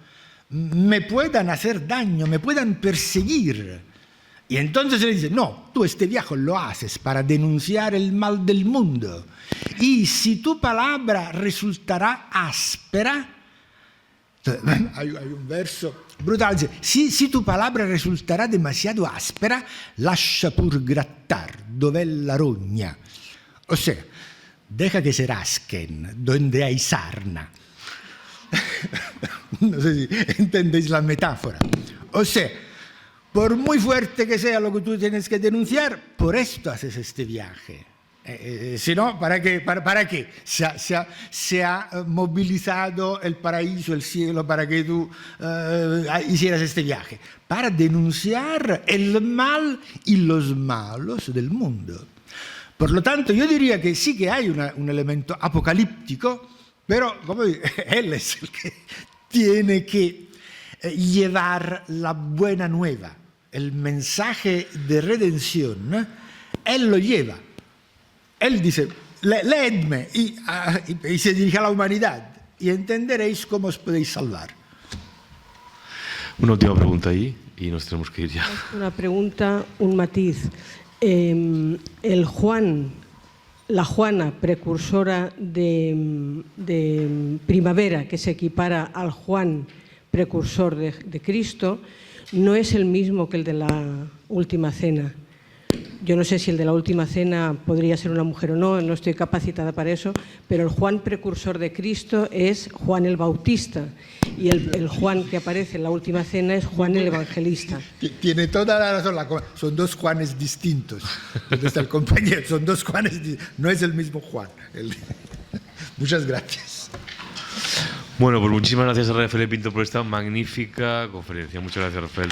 me puedan hacer daño, me puedan perseguir. Y entonces le dice, no, tú este viaje lo haces para denunciar el mal del mundo. Y si tu palabra resultará áspera, hay un verso brutal, dice, si tu palabra resultará demasiado áspera, lascia pur grattar, dov'è la rogna. O sea, deja que se rasquen donde hay sarna. No sé si entendéis la metáfora. O sea, por muy fuerte que sea lo que tú tienes que denunciar, por esto haces este viaje. Si no, ¿para qué? ¿Para qué? Se ha movilizado el paraíso, el cielo, para que tú hicieras este viaje. Para denunciar el mal y los malos del mundo. Por lo tanto, yo diría que sí que hay un elemento apocalíptico, pero como digo, él es el que tiene que llevar la buena nueva, el mensaje de redención, él lo lleva. Él dice, leedme, y se dirige a la humanidad, y entenderéis cómo os podéis salvar. Una última pregunta ahí, y nos tenemos que ir ya. Una pregunta, un matiz. La Juana, precursora de primavera, que se equipara al Juan, precursor de Cristo, no es el mismo que el de la Última Cena. Yo no sé si el de la Última Cena podría ser una mujer o no, no estoy capacitada para eso, pero el Juan precursor de Cristo es Juan el Bautista y el Juan que aparece en la Última Cena es Juan el Evangelista. Tiene toda la razón, son dos Juanes distintos. ¿Dónde está el compañero? Son dos Juanes distintos, no es el mismo Juan. Muchas gracias. Bueno, pues muchísimas gracias a Rafael Pinto por esta magnífica conferencia. Muchas gracias, Rafael.